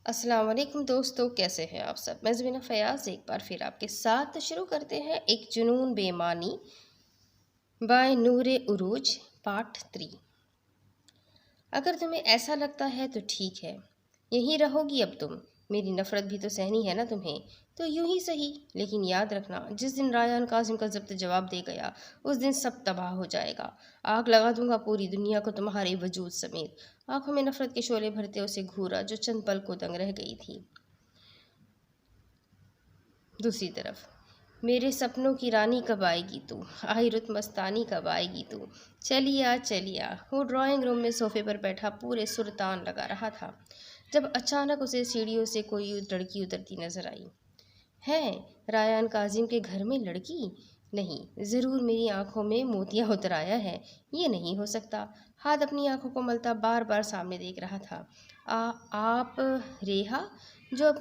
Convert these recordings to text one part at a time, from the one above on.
السلام علیکم دوستو، کیسے ہیں آپ سب؟ میں زمینہ فیاض ایک بار پھر آپ کے ساتھ شروع کرتے ہیں ایک جنون بے معنی بائے نور عروج پارٹ 3۔ اگر تمہیں ایسا لگتا ہے تو ٹھیک ہے، یہیں رہو گی اب تم۔ میری نفرت بھی تو سہنی ہے نا تمہیں، تو یوں ہی صحیح، لیکن یاد رکھنا جس دن رایان کاظم کا ضبط جواب دے گیا اس دن سب تباہ ہو جائے گا۔ آگ لگا دوں گا پوری دنیا کو تمہارے وجود سمیت۔ آنکھوں میں نفرت کے شعلے بھرتے اسے گھورا جو چند پل کو دنگ رہ گئی تھی۔ دوسری طرف، میرے سپنوں کی رانی کب آئے گی تو؟ آئی رت مستانی کب آئے گی تو؟ چلیا وہ ڈرائنگ روم میں صوفے پر بیٹھا پورے سرتان لگا رہا تھا جب اچانک اسے سیڑھیوں سے کوئی لڑکی اترتی نظر آئی۔ ہے رایان کاظم کے گھر میں لڑکی؟ نہیں، ضرور میری آنکھوں میں موتیاں اتر آیا ہے، یہ نہیں ہو سکتا۔ ہاتھ اپنی آنکھوں کو ملتا بار بار سامنے دیکھ رہا تھا۔ آپ ریحا، جو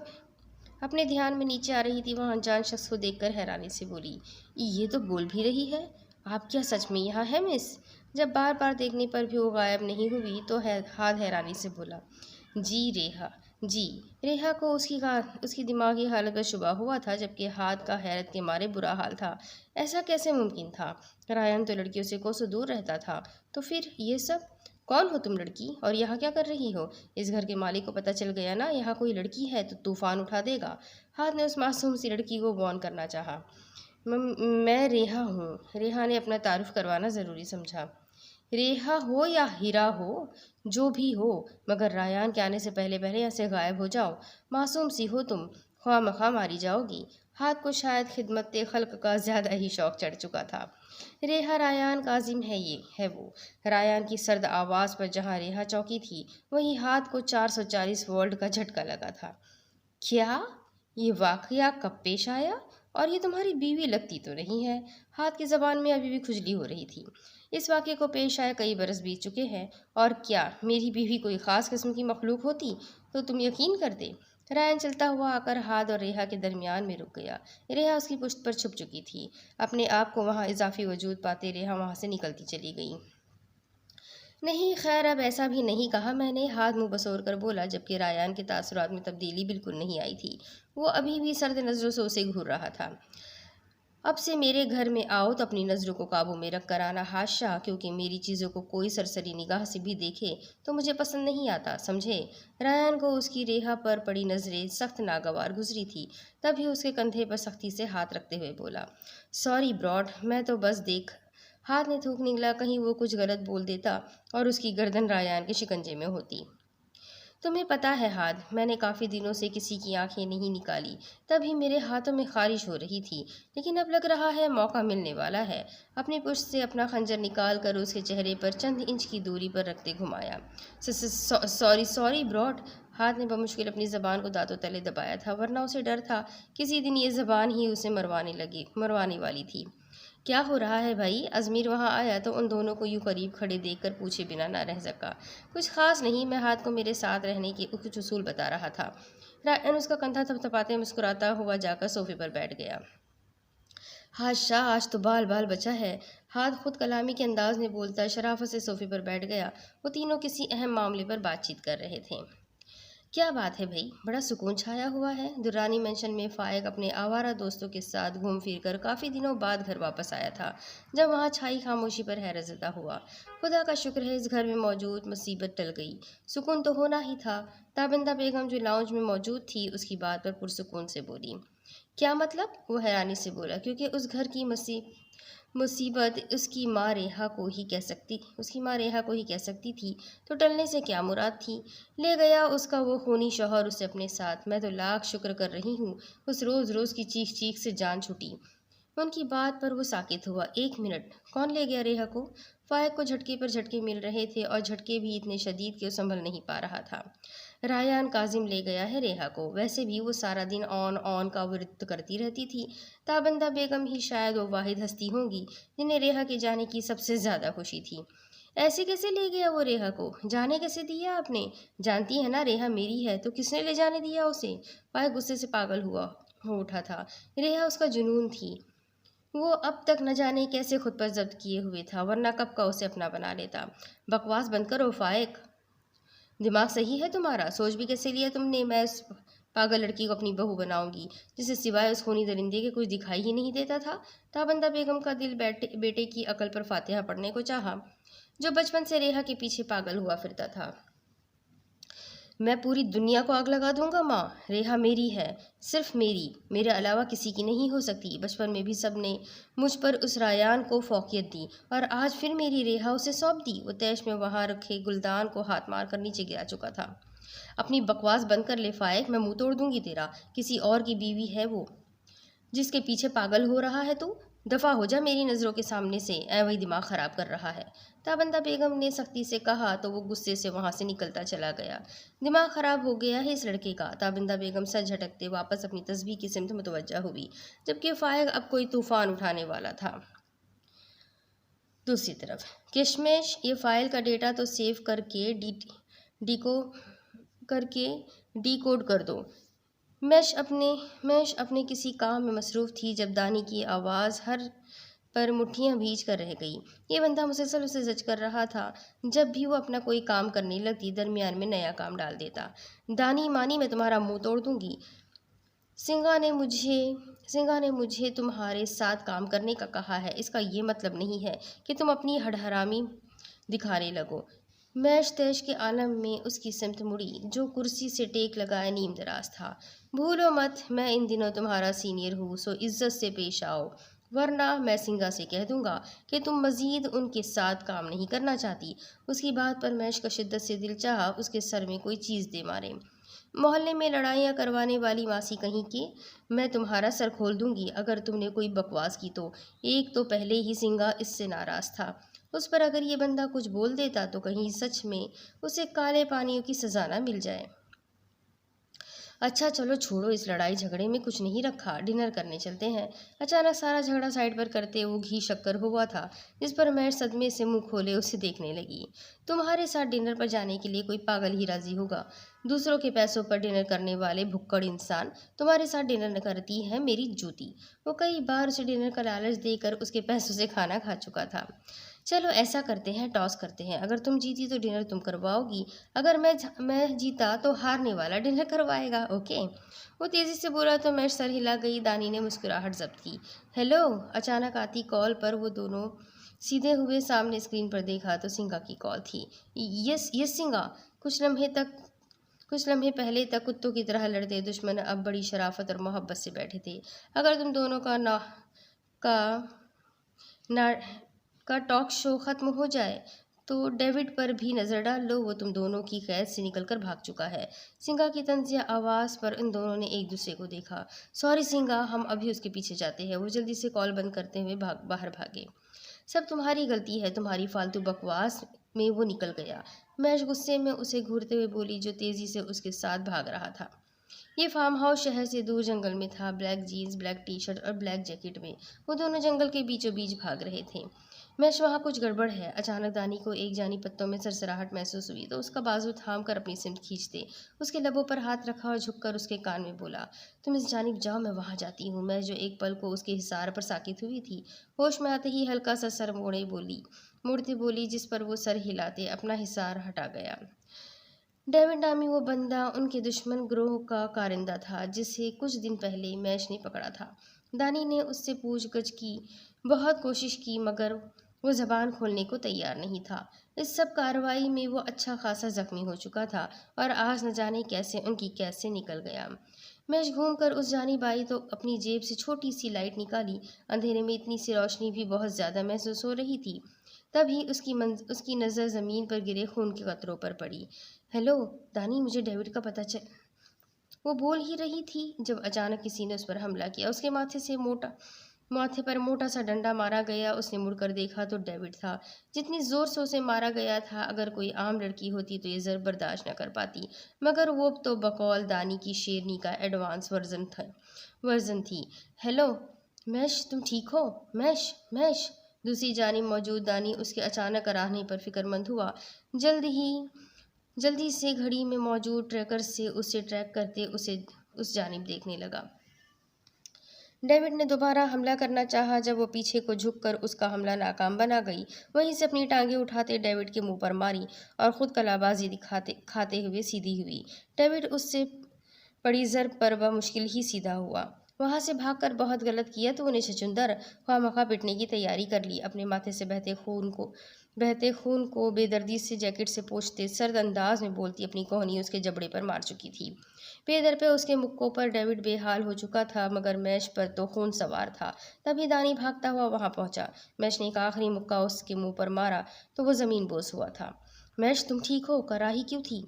اپنے دھیان میں نیچے آ رہی تھی، وہ انجان شخص کو دیکھ کر حیرانی سے بولی، یہ تو بول بھی رہی ہے، آپ کیا سچ میں یہاں ہے مس؟ جب بار بار دیکھنے پر بھی وہ غائب نہیں ہوئی تو ہاتھ حیرانی سے بولا، جی ریحا جی۔ ریحا کو اس کی دماغی حالت پر شبہ ہوا تھا، جبکہ ہاتھ کا حیرت کے مارے برا حال تھا۔ ایسا کیسے ممکن تھا؟ رایان تو لڑکیوں سے کوسوں دور رہتا تھا، تو پھر یہ سب؟ کون ہو تم لڑکی، اور یہاں کیا کر رہی ہو؟ اس گھر کے مالک کو پتہ چل گیا نا یہاں کوئی لڑکی ہے تو طوفان اٹھا دے گا۔ ہاتھ نے اس معصوم سی لڑکی کو وارن کرنا چاہا۔ میں ریحا ہوں۔ ریحا نے اپنا تعارف کروانا ضروری سمجھا۔ ریحا ہو یا ہیرا ہو، جو بھی ہو، مگر رایان کے آنے سے پہلے یہاں سے غائب ہو جاؤ۔ معصوم سی ہو تم، خواہ مخواہ ماری جاؤ گی۔ ہاتھ کو شاید خدمت خلق کا زیادہ ہی شوق چڑھ چکا تھا۔ ریحا رایان کاظم ہے وہ۔ رایان کی سرد آواز پر جہاں ریحا چوکی تھی، وہیں ہاتھ کو 440 وولٹ کا جھٹکا لگا تھا۔ کیا یہ واقعہ کب پیش آیا؟ اور یہ تمہاری بیوی لگتی تو نہیں ہے؟ ہاتھ کی زبان میں ابھی بھی کھجلی ہو رہی تھی۔ اس واقعے کو پیش آئے کئی برس بیت چکے ہیں، اور کیا میری بیوی کوئی خاص قسم کی مخلوق ہوتی تو تم یقین کرتے؟ رایان چلتا ہوا آ کر ہاتھ اور ریحا کے درمیان میں رک گیا۔ ریحا اس کی پشت پر چھپ چکی تھی۔ اپنے آپ کو وہاں اضافی وجود پاتے ریحا وہاں سے نکلتی چلی گئی۔ نہیں خیر، اب ایسا بھی نہیں کہا میں نے، ہاتھ منہ بسور کر بولا، جبکہ رایان کے تاثرات میں تبدیلی بالکل نہیں آئی تھی۔ وہ ابھی بھی سرد نظروں سے اسے گھور رہا تھا۔ اب سے میرے گھر میں آؤ تو اپنی نظروں کو قابو میں رکھ کر آنا، حاشا، کیونکہ میری چیزوں کو کوئی سرسری نگاہ سے بھی دیکھے تو مجھے پسند نہیں آتا، سمجھے؟ رایان کو اس کی ریحا پر پڑی نظریں سخت ناگوار گزری تھی، تبھی اس کے کندھے پر سختی سے ہاتھ رکھتے ہوئے بولا، سوری براڈ، میں تو بس دیکھ۔ ہاتھ نے تھوک نگلا، کہیں وہ کچھ غلط بول دیتا اور اس کی گردن رایان کے شکنجے میں ہوتی۔ تمہیں پتہ ہے ہاتھ، میں نے کافی دنوں سے کسی کی آنکھیں نہیں نکالی، تبھی میرے ہاتھوں میں خارش ہو رہی تھی، لیکن اب لگ رہا ہے موقع ملنے والا ہے۔ اپنی پشت سے اپنا خنجر نکال کر اس کے چہرے پر چند انچ کی دوری پر رکھتے گھمایا۔ Sorry Broad. ہاتھ نے بمشکل اپنی زبان کو دانتوں تلے دبایا تھا، ورنہ اسے ڈر تھا کسی دن یہ زبان ہی اسے مروانے والی تھی۔ کیا ہو رہا ہے بھائی؟ ازمیر وہاں آیا تو ان دونوں کو یوں قریب کھڑے دیکھ کر پوچھے بنا نہ رہ سکا۔ کچھ خاص نہیں، میں ہاتھ کو میرے ساتھ رہنے کے کچھ اصول بتا رہا تھا۔ رایان اس کا کندھا تھپتھپاتے مسکراتا ہوا جا کر صوفے پر بیٹھ گیا۔ حاشا، آج تو بال بچا ہے۔ ہاتھ خود کلامی کے انداز میں بولتا شرافت سے صوفے پر بیٹھ گیا۔ وہ تینوں کسی اہم معاملے پر بات چیت کر رہے تھے۔ کیا بات ہے بھائی؟ بڑا سکون چھایا ہوا ہے۔ درانی مینشن میں فائق اپنے آوارہ دوستوں کے ساتھ گھوم پھر کر کافی دنوں بعد گھر واپس آیا تھا، جب وہاں چھائی خاموشی پر حیرت زدہ ہوا۔ خدا کا شکر ہے اس گھر میں موجود مصیبت ٹل گئی۔ سکون تو ہونا ہی تھا۔ تابندہ بیگم جو لاؤنج میں موجود تھی اس کی بات پر پرسکون سے بولی۔ کیا مطلب؟ وہ حیرانی سے بولا، کیونکہ اس گھر کی مصیبت اس کی ماں ریحا کو ہی کہہ سکتی تھی، تو ٹلنے سے کیا مراد تھی؟ لے گیا اس کا وہ خونی شوہر اسے اپنے ساتھ، میں تو لاکھ شکر کر رہی ہوں اس روز کی چیخ سے جان چھٹی۔ ان کی بات پر وہ ساکت ہوا۔ ایک منٹ، کون لے گیا ریحا کو؟ فائق کو جھٹکے پر جھٹکے مل رہے تھے، اور جھٹکے بھی اتنے شدید کہ وہ سنبھل نہیں پا رہا تھا۔ رایان کاظم لے گیا ہے ریحا کو، ویسے بھی وہ سارا دن آن کا ورد کرتی رہتی تھی۔ تابندہ بیگم ہی شاید وہ واحد ہستی ہوں گی جنہیں ریحا کے جانے کی سب سے زیادہ خوشی تھی۔ ایسے کیسے لے گیا وہ ریحا کو؟ جانے کیسے دیا آپ نے؟ جانتی ہے نا ریحا میری ہے، تو کس نے لے جانے دیا اسے؟ فائق غصے سے پاگل ہو اٹھا تھا۔ ریحا اس کا جنون تھی، وہ اب تک نہ جانے کیسے خود پر ضبط کیے ہوئے تھا، ورنہ کب کا اسے اپنا بنا لیتا۔ بکواس بند کرو فائق۔ دماغ صحیح ہے تمہارا؟ سوچ بھی کیسے لیا تم نے میں اس پاگل لڑکی کو اپنی بہو بناؤں گی جسے سوائے اس خونی درندے کے کچھ دکھائی ہی نہیں دیتا تھا؟ تابندہ بیگم کا دل بیٹے کی عقل پر فاتحہ پڑھنے کو چاہا، جو بچپن سے ریحا کے پیچھے پاگل ہوا پھرتا تھا۔ میں پوری دنیا کو آگ لگا دوں گا ماں، ریحا میری ہے، صرف میری، میرے علاوہ کسی کی نہیں ہو سکتی۔ بچپن میں بھی سب نے مجھ پر اس رایان کو فوقیت دی اور آج پھر میری ریحا اسے سونپ دی۔ وہ تیش میں وہاں رکھے گلدان کو ہاتھ مار کر نیچے گرا چکا تھا۔ اپنی بکواس بند کر لے فائق، میں منہ توڑ دوں گی تیرا، کسی اور کی بیوی ہے وہ جس کے پیچھے پاگل ہو رہا ہے تو؟ دفع ہو جا میری نظروں کے سامنے سے، وہی دماغ خراب کر رہا ہے۔ تابندہ بیگم نے سختی سے کہا تو وہ غصے سے وہاں سے نکلتا چلا گیا۔ دماغ خراب ہو گیا ہے اس لڑکے کا۔ تابندہ بیگم سر جھٹکتے واپس اپنی تسبیح کی سمت متوجہ ہوئی، جبکہ فائق اب کوئی طوفان اٹھانے والا تھا۔ دوسری طرف کشمش، یہ فائل کا ڈیٹا تو سیو کر کے ڈی کوڈ کر دو۔ میش اپنے کسی کام میں مصروف تھی جب دانی کی آواز ہر پر مٹھیاں بھیج کر رہ گئی۔ یہ بندہ مسلسل اسے زج کر رہا تھا، جب بھی وہ اپنا کوئی کام کرنے لگتی درمیان میں نیا کام ڈال دیتا۔ دانی مانی، میں تمہارا منہ توڑ دوں گی۔ سنگا نے مجھے تمہارے ساتھ کام کرنے کا کہا ہے، اس کا یہ مطلب نہیں ہے کہ تم اپنی ہڑہرامی دکھانے لگو۔ میش تیش کے عالم میں اس کی سمت مڑی، جو کرسی سے ٹیک لگائے نیم دراز تھا۔ بھولو مت، میں ان دنوں تمہارا سینئر ہوں، سو عزت سے پیش آؤ، ورنہ میں سنگا سے کہہ دوں گا کہ تم مزید ان کے ساتھ کام نہیں کرنا چاہتی۔ اس کی بات پر میش کا شدت سے دل چاہا اس کے سر میں کوئی چیز دے مارے۔ محلے میں لڑائیاں کروانے والی ماسی کہیں کہ میں تمہارا سر کھول دوں گی اگر تم نے کوئی بکواس کی تو۔ ایک تو پہلے ہی سنگا اس سے ناراض تھا، اس پر اگر یہ بندہ کچھ بول دیتا تو کہیں سچ میں اسے کالے پانیوں کی سزا نہ مل جائے۔ اچھا چلو چھوڑو، اس لڑائی جھگڑے میں کچھ نہیں رکھا، ڈنر کرنے چلتے ہیں۔ اچانک سارا جھگڑا سائڈ پر کرتے وہ گھی شکر ہوا تھا، جس پر میش صدمے سے منہ کھولے اسے دیکھنے لگی۔ تمہارے ساتھ ڈنر پر جانے کے لیے کوئی پاگل ہی راضی ہوگا، دوسروں کے پیسوں پر ڈنر کرنے والے بھکڑ انسان۔ تمہارے ساتھ ڈنر کرتی ہے میری جوتی۔ وہ کئی بار اسے ڈنر کا لالچ دے کر اس کے پیسوں سے کھانا کھا چکا تھا۔ چلو ایسا کرتے ہیں، ٹاس کرتے ہیں، اگر تم جیتی تو ڈنر تم کرواؤ گی، اگر میں جیتا تو ہارنے والا ڈنر کروائے گا، اوکے؟ وہ تیزی سے بولا تو میش سر ہلا گئی۔ دانی نے مسکراہٹ ضبط کی۔ ہیلو! اچانک آتی کال پر وہ دونوں سیدھے ہوئے سامنے اسکرین پر دیکھا تو سنگا کی کال تھی۔ یس سنگا۔ کچھ لمحے پہلے تک کتوں کی طرح لڑتے دشمن اب بڑی شرافت اور محبت سے بیٹھے تھے۔ اگر تم دونوں کا ٹاک شو ختم ہو جائے تو ڈیوڈ پر بھی نظر ڈال لو، وہ تم دونوں کی قید سے نکل کر بھاگ چکا ہے۔ سنگا کی طنزیہ آواز پر ان دونوں نے ایک دوسرے کو دیکھا۔ سوری سنگا، ہم ابھی اس کے پیچھے جاتے ہیں۔ وہ جلدی سے کال بند کرتے ہوئے باہر بھاگے۔ سب تمہاری غلطی ہے، تمہاری فالتو بکواس میں وہ نکل گیا۔ میش غصے میں اسے گھورتے ہوئے بولی، جو تیزی سے اس کے ساتھ بھاگ رہا تھا۔ یہ فارم ہاؤس شہر سے دور جنگل میں تھا۔ Black jeans, black T shirt اور بلیک جیکٹ میں وہ دونوں جنگل کے بیچوں بیچ بھاگ رہے تھے۔ میش، وہاں کچھ گڑبڑ ہے۔ اچانک دانی کو ایک جانب پتوں میں سرسراہٹ محسوس ہوئی تو اس کا بازو تھام کر اپنی سمت کھینچتے اس کے لبوں پر ہاتھ رکھا اور جھک کر اس کے کان میں بولا، تم اس جانب جاؤ، میں وہاں جاتی ہوں۔ میش، جو ایک پل کو اس کے حصار پر ساکت ہوئی تھی، ہوش میں آتے ہی ہلکا سا سر موڑتے بولی، جس پر وہ سر ہلاتے اپنا حصار ہٹا گیا۔ ڈیوڈ نامی وہ بندہ ان کے دشمن گروہ کا کارندہ تھا جسے کچھ دن پہلے میش نے پکڑا تھا۔ دانی نے اس سے پوچھ گچھ کی بہت کوشش کی مگر وہ زبان کھولنے کو تیار نہیں تھا۔ اس سب کارروائی میں وہ اچھا خاصا زخمی ہو چکا تھا اور آج نہ جانے کیسے ان کی قید سے نکل گیا۔ میش گھوم کر اس جانب آئی تو اپنی جیب سے چھوٹی سی لائٹ نکالی۔ اندھیرے میں اتنی سی روشنی بھی بہت زیادہ محسوس ہو رہی تھی۔ تبھی اس کی نظر زمین پر گرے خون کے قطروں پر پڑی۔ ہیلو دانی، مجھے ڈیوڈ کا پتہ چل... وہ بول ہی رہی تھی جب اچانک کسی نے اس پر حملہ کیا۔ اس کے ماتھے پر موٹا سا ڈنڈا مارا گیا۔ اس نے مڑ کر دیکھا تو ڈیوڈ تھا۔ جتنی زور سے اسے مارا گیا تھا، اگر کوئی عام لڑکی ہوتی تو یہ ضرب برداشت نہ کر پاتی، مگر وہ تو بقول دانی کی شیرنی کا ایڈوانس ورژن تھی۔ ہیلو میش، تم ٹھیک ہو؟ میش دوسری جانب موجود دانی اس کے اچانک کراہنے پر فکر مند ہوا۔ جلدی سے گھڑی میں موجود ٹریکر سے اسے ٹریک کرتے اسے اس جانب دیکھنے لگا۔ ڈیوڈ نے دوبارہ حملہ کرنا چاہا، جب وہ پیچھے کو جھک کر اس کا حملہ ناکام بنا گئی۔ وہیں سے اپنی ٹانگیں اٹھاتے ڈیوڈ کے منہ پر ماری اور خود کلا بازی کھاتے ہوئے سیدھی ہوئی۔ ڈیوڈ اس سے پڑی ضرب پر بمشکل ہی سیدھا ہوا۔ وہاں سے بھاگ کر بہت غلط کیا تو نے شچندر، خواہ مخواہ پٹنے کی تیاری کر لی۔ اپنے ماتھے سے بہتے خون کو بے دردی سے جیکٹ سے پوچھتے سرد انداز میں بولتی اپنی کوہنی اس کے جبڑے پر مار چکی تھی۔ پے در پہ اس کے مکوں پر ڈیوڈ بے حال ہو چکا تھا، مگر میش پر تو خون سوار تھا۔ تبھی دانی بھاگتا ہوا وہاں پہنچا۔ میش نے ایک آخری مکہ اس کے منہ پر مارا تو وہ زمین بوس ہوا تھا۔ میش، تم ٹھیک ہو؟ کراہی کیوں تھی؟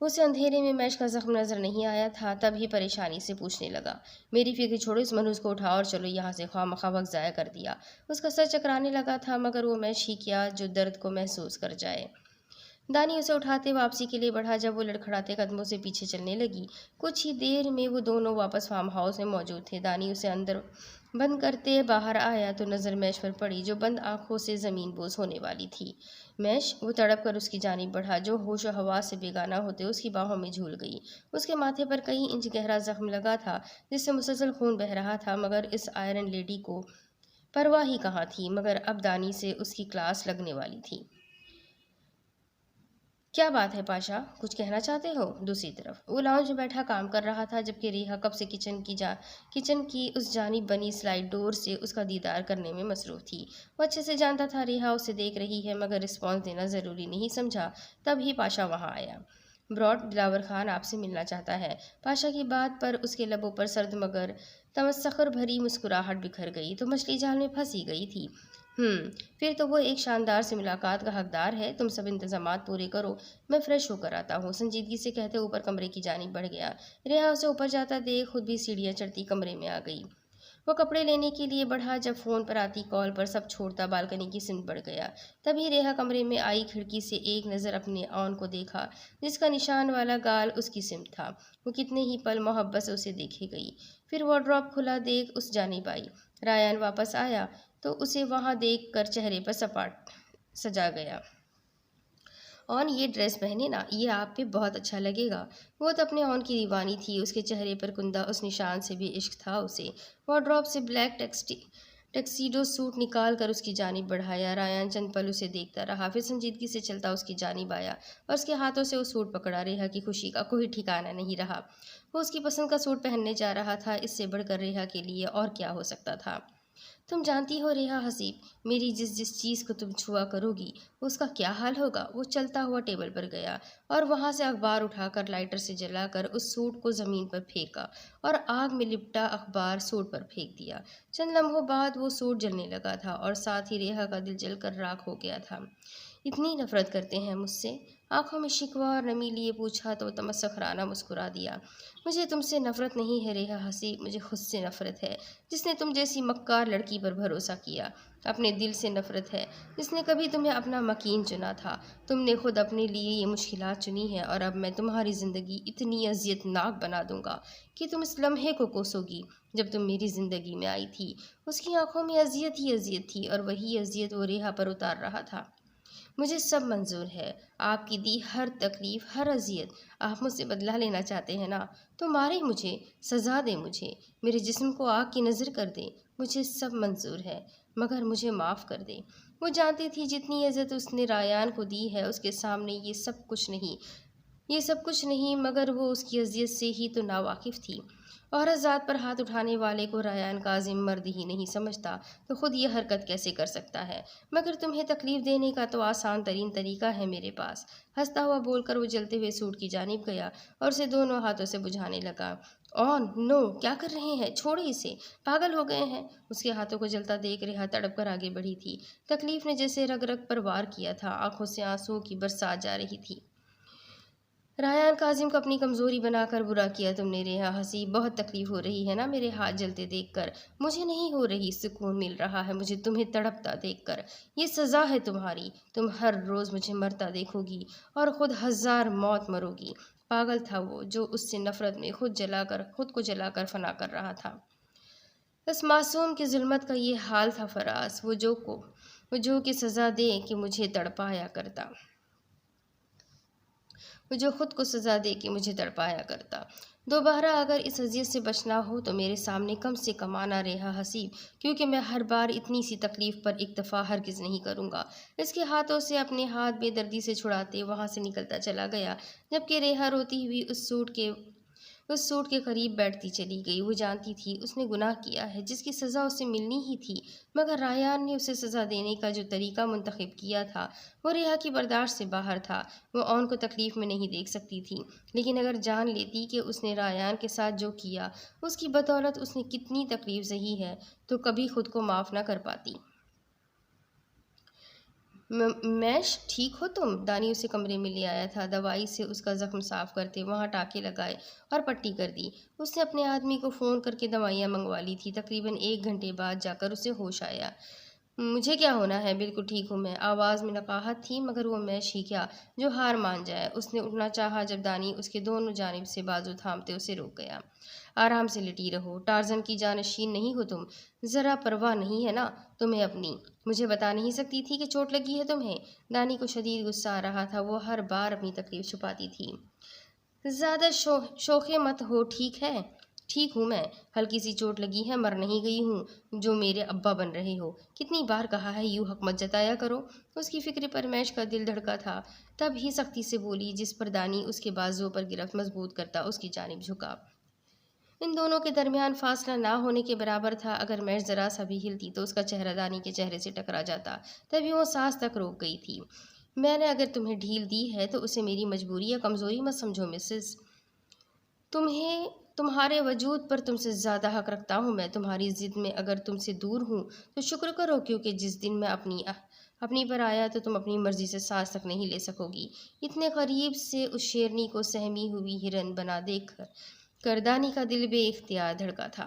اسے اندھیرے میں میش کا زخم نظر نہیں آیا تھا، تب ہی پریشانی سے پوچھنے لگا۔ میری فکر چھوڑو، اس منحوس کو اٹھاؤ اور چلو یہاں سے، خواہ مخواہ وقت ضائع کر دیا۔ اس کا سر چکرانے لگا تھا، مگر وہ میش ہی کیا جو درد کو محسوس کر جائے۔ دانی اسے اٹھاتے واپسی کے لیے بڑھا، جب وہ لڑکھڑاتے قدموں سے پیچھے چلنے لگی۔ کچھ ہی دیر میں وہ دونوں واپس فارم ہاؤس میں موجود تھے۔ دانی اسے اندر بند کرتے باہر آیا تو نظر میش پر پڑی، جو بند آنکھوں سے زمین بوس ہونے والی تھی۔ میش، وہ تڑپ کر اس کی جانب بڑھا، جو ہوش و حواس سے بیگانہ ہوتے اس کی باہوں میں جھول گئی۔ اس کے ماتھے پر کئی انچ گہرا زخم لگا تھا، جس سے مسلسل خون بہہ رہا تھا، مگر اس آئرن لیڈی کو پرواہ ہی کہاں تھی۔ مگر اب دانی سے اس کی کلاس لگنے والی تھی۔ کیا بات ہے پاشا، کچھ کہنا چاہتے ہو؟ دوسری طرف وہ لاؤنج میں بیٹھا کام کر رہا تھا، جبکہ ریحا کب سے کچن کی اس جانب بنی سلائڈ ڈور سے اس کا دیدار کرنے میں مصروف تھی۔ وہ اچھے سے جانتا تھا ریحا اسے دیکھ رہی ہے، مگر رسپانس دینا ضروری نہیں سمجھا۔ تب ہی پاشا وہاں آیا۔ براٹ، دلاور خان آپ سے ملنا چاہتا ہے۔ پاشا کی بات پر اس کے لبوں پر سرد مگر تمسخر بھری مسکراہٹ بکھر گئی۔ تو مچھلی جال میں پھنسی گئی تھی۔ پھر تو وہ ایک شاندار سی ملاقات کا حقدار ہے۔ تم سب انتظامات پورے کرو، میں فریش ہو کر آتا ہوں، سنجیدگی سے کہتے اوپر کمرے کی جانب بڑھ گیا۔ ریحا اسے اوپر جاتا دیکھ خود بھی سیڑھیاں چڑھتی کمرے میں آ گئی۔ وہ کپڑے لینے کے لیے بڑھا، جب فون پر آتی کال پر سب چھوڑتا بالکنی کی سمت بڑھ گیا۔ تبھی ریحا کمرے میں آئی، کھڑکی سے ایک نظر اپنے آن کو دیکھا، جس کا نشان والا گال اس کی سمت تھا۔ وہ کتنے ہی پل محبت سے اسے دیکھے گئی، پھر وارڈروب کھلا دیکھ اس جانب آئی۔ رایان واپس آیا تو اسے وہاں دیکھ کر چہرے پر سپاٹ سجا گیا۔ آن، یہ ڈریس پہنے نا، یہ آپ پہ بہت اچھا لگے گا۔ وہ تو اپنے آن کی دیوانی تھی، اس کے چہرے پر کندہ اس نشان سے بھی عشق تھا اسے۔ وارڈروب سے بلیک ٹکسیڈو سوٹ نکال کر اس کی جانب بڑھایا۔ رایان چند پل اسے دیکھتا رہا، پھر سنجیدگی سے چلتا اس کی جانب آیا اور اس کے ہاتھوں سے وہ سوٹ پکڑا۔ ریحا کی خوشی کا کوئی ٹھکانہ نہیں رہا۔ وہ اس کی پسند کا سوٹ پہننے جا رہا تھا، اس سے بڑھ کر ریحا کے لیے اور کیا ہو سکتا تھا۔ تم جانتی ہو ریحا حسیب، میری جس چیز کو تم چھوا کرو گی اس کا کیا حال ہوگا۔ وہ چلتا ہوا ٹیبل پر گیا اور وہاں سے اخبار اٹھا کر لائٹر سے جلا کر اس سوٹ کو زمین پر پھینکا اور آگ میں لپٹا اخبار سوٹ پر پھینک دیا۔ چند لمحوں بعد وہ سوٹ جلنے لگا تھا اور ساتھ ہی ریحا کا دل جل کر راکھ ہو گیا تھا۔ اتنی نفرت کرتے ہیں مجھ سے؟ آنکھوں میں شکوہ اور نمی لیے پوچھا تو تمسخرانہ مسکرا دیا۔ مجھے تم سے نفرت نہیں ہے ریحا حسیب، مجھے خود سے نفرت ہے، جس نے تم جیسی مکار لڑکی پر بھروسہ کیا۔ اپنے دل سے نفرت ہے، جس نے کبھی تمہیں اپنا مکین چنا تھا۔ تم نے خود اپنے لیے یہ مشکلات چنی ہیں اور اب میں تمہاری زندگی اتنی اذیت ناک بنا دوں گا کہ تم اس لمحے کو کوسو گی جب تم میری زندگی میں آئی تھی۔ اس کی آنکھوں میں اذیت ہی اذیت تھی اور وہی اذیت وہ ریحا پر اتار رہا تھا۔ مجھے سب منظور ہے، آپ کی دی ہر تکلیف، ہر اذیت۔ آپ مجھ سے بدلہ لینا چاہتے ہیں نا، تو مارے مجھے، سزا دیں مجھے، میرے جسم کو آگ کی نظر کر دیں، مجھے سب منظور ہے، مگر مجھے معاف کر دیں۔ وہ جانتی تھی جتنی عزت اس نے رایان کو دی ہے، اس کے سامنے یہ سب کچھ نہیں، مگر وہ اس کی اذیت سے ہی تو ناواقف تھی۔ عورت ذات پر ہاتھ اٹھانے والے کو رایان کاظم مرد ہی نہیں سمجھتا تو خود یہ حرکت کیسے کر سکتا ہے؟ مگر تمہیں تکلیف دینے کا تو آسان ترین طریقہ ہے میرے پاس۔ ہنستا ہوا بول کر وہ جلتے ہوئے سوٹ کی جانب گیا اور اسے دونوں ہاتھوں سے بجھانے لگا۔ آن، نو، کیا کر رہے ہیں؟ چھوڑے اسے، پاگل ہو گئے ہیں۔ اس کے ہاتھوں کو جلتا دیکھ ریحا تڑپ کر آگے بڑھی تھی۔ تکلیف نے جیسے رگ رگ پر وار کیا تھا، آنکھوں سے آنسوؤں کی برسات جا رہی تھی۔ رایان کاظم کو اپنی کمزوری بنا کر برا کیا تم نے ریحا حسیب، بہت تکلیف ہو رہی ہے نا میرے ہاتھ جلتے دیکھ کر؟ مجھے نہیں ہو رہی، سکون مل رہا ہے مجھے تمہیں تڑپتا دیکھ کر۔ یہ سزا ہے تمہاری، تم ہر روز مجھے مرتا دیکھو گی اور خود 1000 موت مرو گی۔ پاگل تھا وہ جو اس سے نفرت میں خود کو جلا کر فنا کر رہا تھا۔ اس معصوم کی ظلمت کا یہ حال تھا فراز، وہ جو کہ سزا دے کہ مجھے تڑپایا کرتا، جو خود کو سزا دے کے مجھے تڑپایا کرتا۔ دوبارہ اگر اس اذیت سے بچنا ہو تو میرے سامنے کم سے کم آنا رہا حسیب، کیونکہ میں ہر بار اتنی سی تکلیف پر اکتفا ہرگز نہیں کروں گا۔ اس کے ہاتھوں سے اپنے ہاتھ بے دردی سے چھڑاتے وہاں سے نکلتا چلا گیا، جبکہ ریحا روتی ہوئی اس سوٹ کے قریب بیٹھتی چلی گئی۔ وہ جانتی تھی اس نے گناہ کیا ہے جس کی سزا اسے ملنی ہی تھی، مگر ریان نے اسے سزا دینے کا جو طریقہ منتخب کیا تھا وہ ریحا کی برداشت سے باہر تھا۔ وہ اون کو تکلیف میں نہیں دیکھ سکتی تھی، لیکن اگر جان لیتی کہ اس نے ریان کے ساتھ جو کیا اس کی بدولت اس نے کتنی تکلیف سہی ہے تو کبھی خود کو معاف نہ کر پاتی۔ میش، ٹھیک ہو تم؟ دانی اسے کمرے میں لے آیا تھا۔ دوائی سے اس کا زخم صاف کرتے وہاں ٹانکے لگائے اور پٹی کر دی۔ اس نے اپنے آدمی کو فون کر کے دوائیاں منگوا لی تھی۔ تقریباً 1 گھنٹے بعد جا کر اسے ہوش آیا۔ مجھے کیا ہونا ہے، بالکل ٹھیک ہوں میں۔ آواز میں نقاہت تھی، مگر وہ میش ہی کیا جو ہار مان جائے۔ اس نے اٹھنا چاہا جب دانی اس کے دونوں جانب سے بازو تھامتے اسے روک گیا۔ آرام سے لیٹی رہو، ٹارزن کی جانشین نہیں ہو تم، ذرا پرواہ نہیں ہے نا تمہیں اپنی؟ مجھے بتا نہیں سکتی تھی کہ چوٹ لگی ہے تمہیں؟ دانی کو شدید غصہ آ رہا تھا، وہ ہر بار اپنی تکلیف چھپاتی تھی۔ زیادہ شوخے مت ہو، ٹھیک ہے؟ ٹھیک ہوں میں، ہلکی سی چوٹ لگی ہے، مر نہیں گئی ہوں جو میرے ابا بن رہے ہو۔ کتنی بار کہا ہے یوں حق مت جتایا کرو۔ اس کی فکر پر میش کا دل دھڑکا تھا، تب ہی سختی سے بولی، جس پر دانی اس کے بازو پر گرفت مضبوط کرتا اس کی جانب جھکا۔ ان دونوں کے درمیان فاصلہ نہ ہونے کے برابر تھا۔ اگر میش ذرا سا بھی ہلتی تو اس کا چہرہ دانی کے چہرے سے ٹکرا جاتا۔ تبھی وہ سانس تک روک گئی تھی۔ میں نے اگر تمہیں ڈھیل دی ہے تو اسے میری مجبوری یا کمزوری مت سمجھو مسز۔ تمہارے وجود پر تم سے زیادہ حق رکھتا ہوں میں۔ تمہاری ضد میں اگر تم سے دور ہوں تو شکر کرو، کیونکہ جس دن میں اپنی پر آیا تو تم اپنی مرضی سے سانس تک نہیں لے سکو گی۔ اتنے قریب سے اس شیرنی کو سہمی ہوئی ہرن بنا دیکھ کر دانی کا دل بے اختیار دھڑکا تھا۔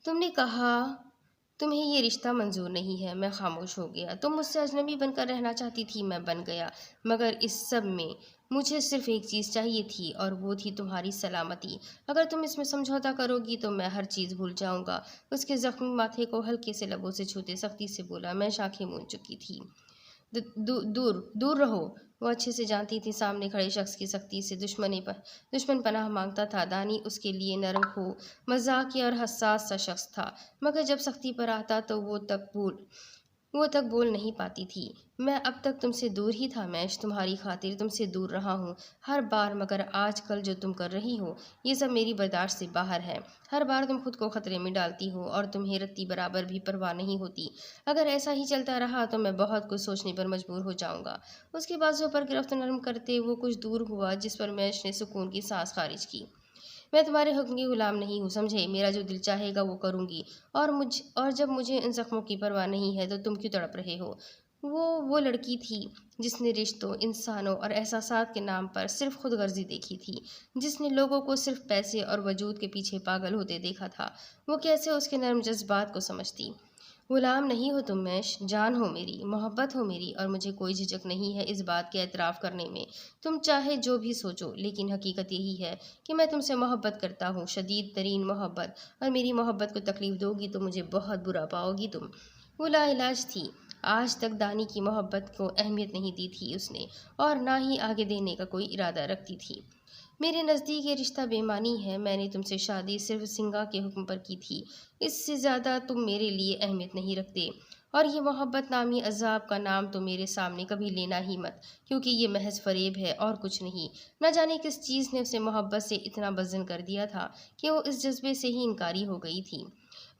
تم نے کہا تمہیں یہ رشتہ منظور نہیں ہے۔ میں خاموش ہو گیا۔ تم مجھ سے اجنبی بن کر رہنا چاہتی تھی، میں بن گیا، مگر اس سب میں مجھے صرف ایک چیز چاہیے تھی اور وہ تھی تمہاری سلامتی۔ اگر تم اس میں سمجھوتا کرو گی تو میں ہر چیز بھول جاؤں گا۔ اس کے زخمی ماتھے کو ہلکے سے لبوں سے چھوتے سختی سے بولا۔ میں آنکھیں موند چکی تھی۔ دور رہو۔ وہ اچھے سے جانتی تھی سامنے کھڑے شخص کی سختی سے دشمن پناہ مانگتا تھا۔ دانی اس کے لیے نرم خو، مزاحیہ اور حساس سا شخص تھا، مگر جب سختی پر آتا تو وہ تک بول نہیں پاتی تھی۔ میں اب تک تم سے دور ہی تھا میش، تمہاری خاطر تم سے دور رہا ہوں ہر بار، مگر آج کل جو تم کر رہی ہو یہ سب میری برداشت سے باہر ہے۔ ہر بار تم خود کو خطرے میں ڈالتی ہو اور تمہیں رتی برابر بھی پرواہ نہیں ہوتی۔ اگر ایسا ہی چلتا رہا تو میں بہت کچھ سوچنے پر مجبور ہو جاؤں گا۔ اس کے بازو پر گرفت نرم کرتے وہ کچھ دور ہوا، جس پر میش نے سکون کی سانس خارج کی۔ میں تمہارے حکم کی غلام نہیں ہوں، سمجھے؟ میرا جو دل چاہے گا وہ کروں گی، اور جب مجھے ان زخموں کی پرواہ نہیں ہے تو تم کیوں تڑپ رہے ہو؟ وہ لڑکی تھی جس نے رشتوں، انسانوں اور احساسات کے نام پر صرف خود غرضی دیکھی تھی، جس نے لوگوں کو صرف پیسے اور وجود کے پیچھے پاگل ہوتے دیکھا تھا۔ وہ کیسے اس کے نرم جذبات کو سمجھتی؟ غلام نہیں ہو تم میش، جان ہو میری، محبت ہو میری، اور مجھے کوئی جھجک نہیں ہے اس بات کے اعتراف کرنے میں۔ تم چاہے جو بھی سوچو، لیکن حقیقت یہی ہے کہ میں تم سے محبت کرتا ہوں، شدید ترین محبت، اور میری محبت کو تکلیف دو گی تو مجھے بہت برا پاؤ گی تم۔ وہ لا علاج تھی۔ آج تک دانی کی محبت کو اہمیت نہیں دی تھی اس نے، اور نہ ہی آگے دینے کا کوئی ارادہ رکھتی تھی۔ میرے نزدیک یہ رشتہ بے معنی ہے۔ میں نے تم سے شادی صرف سنگا کے حکم پر کی تھی، اس سے زیادہ تم میرے لیے اہمیت نہیں رکھتے، اور یہ محبت نامی عذاب کا نام تو میرے سامنے کبھی لینا ہی مت، کیونکہ یہ محض فریب ہے اور کچھ نہیں۔ نہ جانے کس چیز نے اسے محبت سے اتنا بدظن کر دیا تھا کہ وہ اس جذبے سے ہی انکاری ہو گئی تھی۔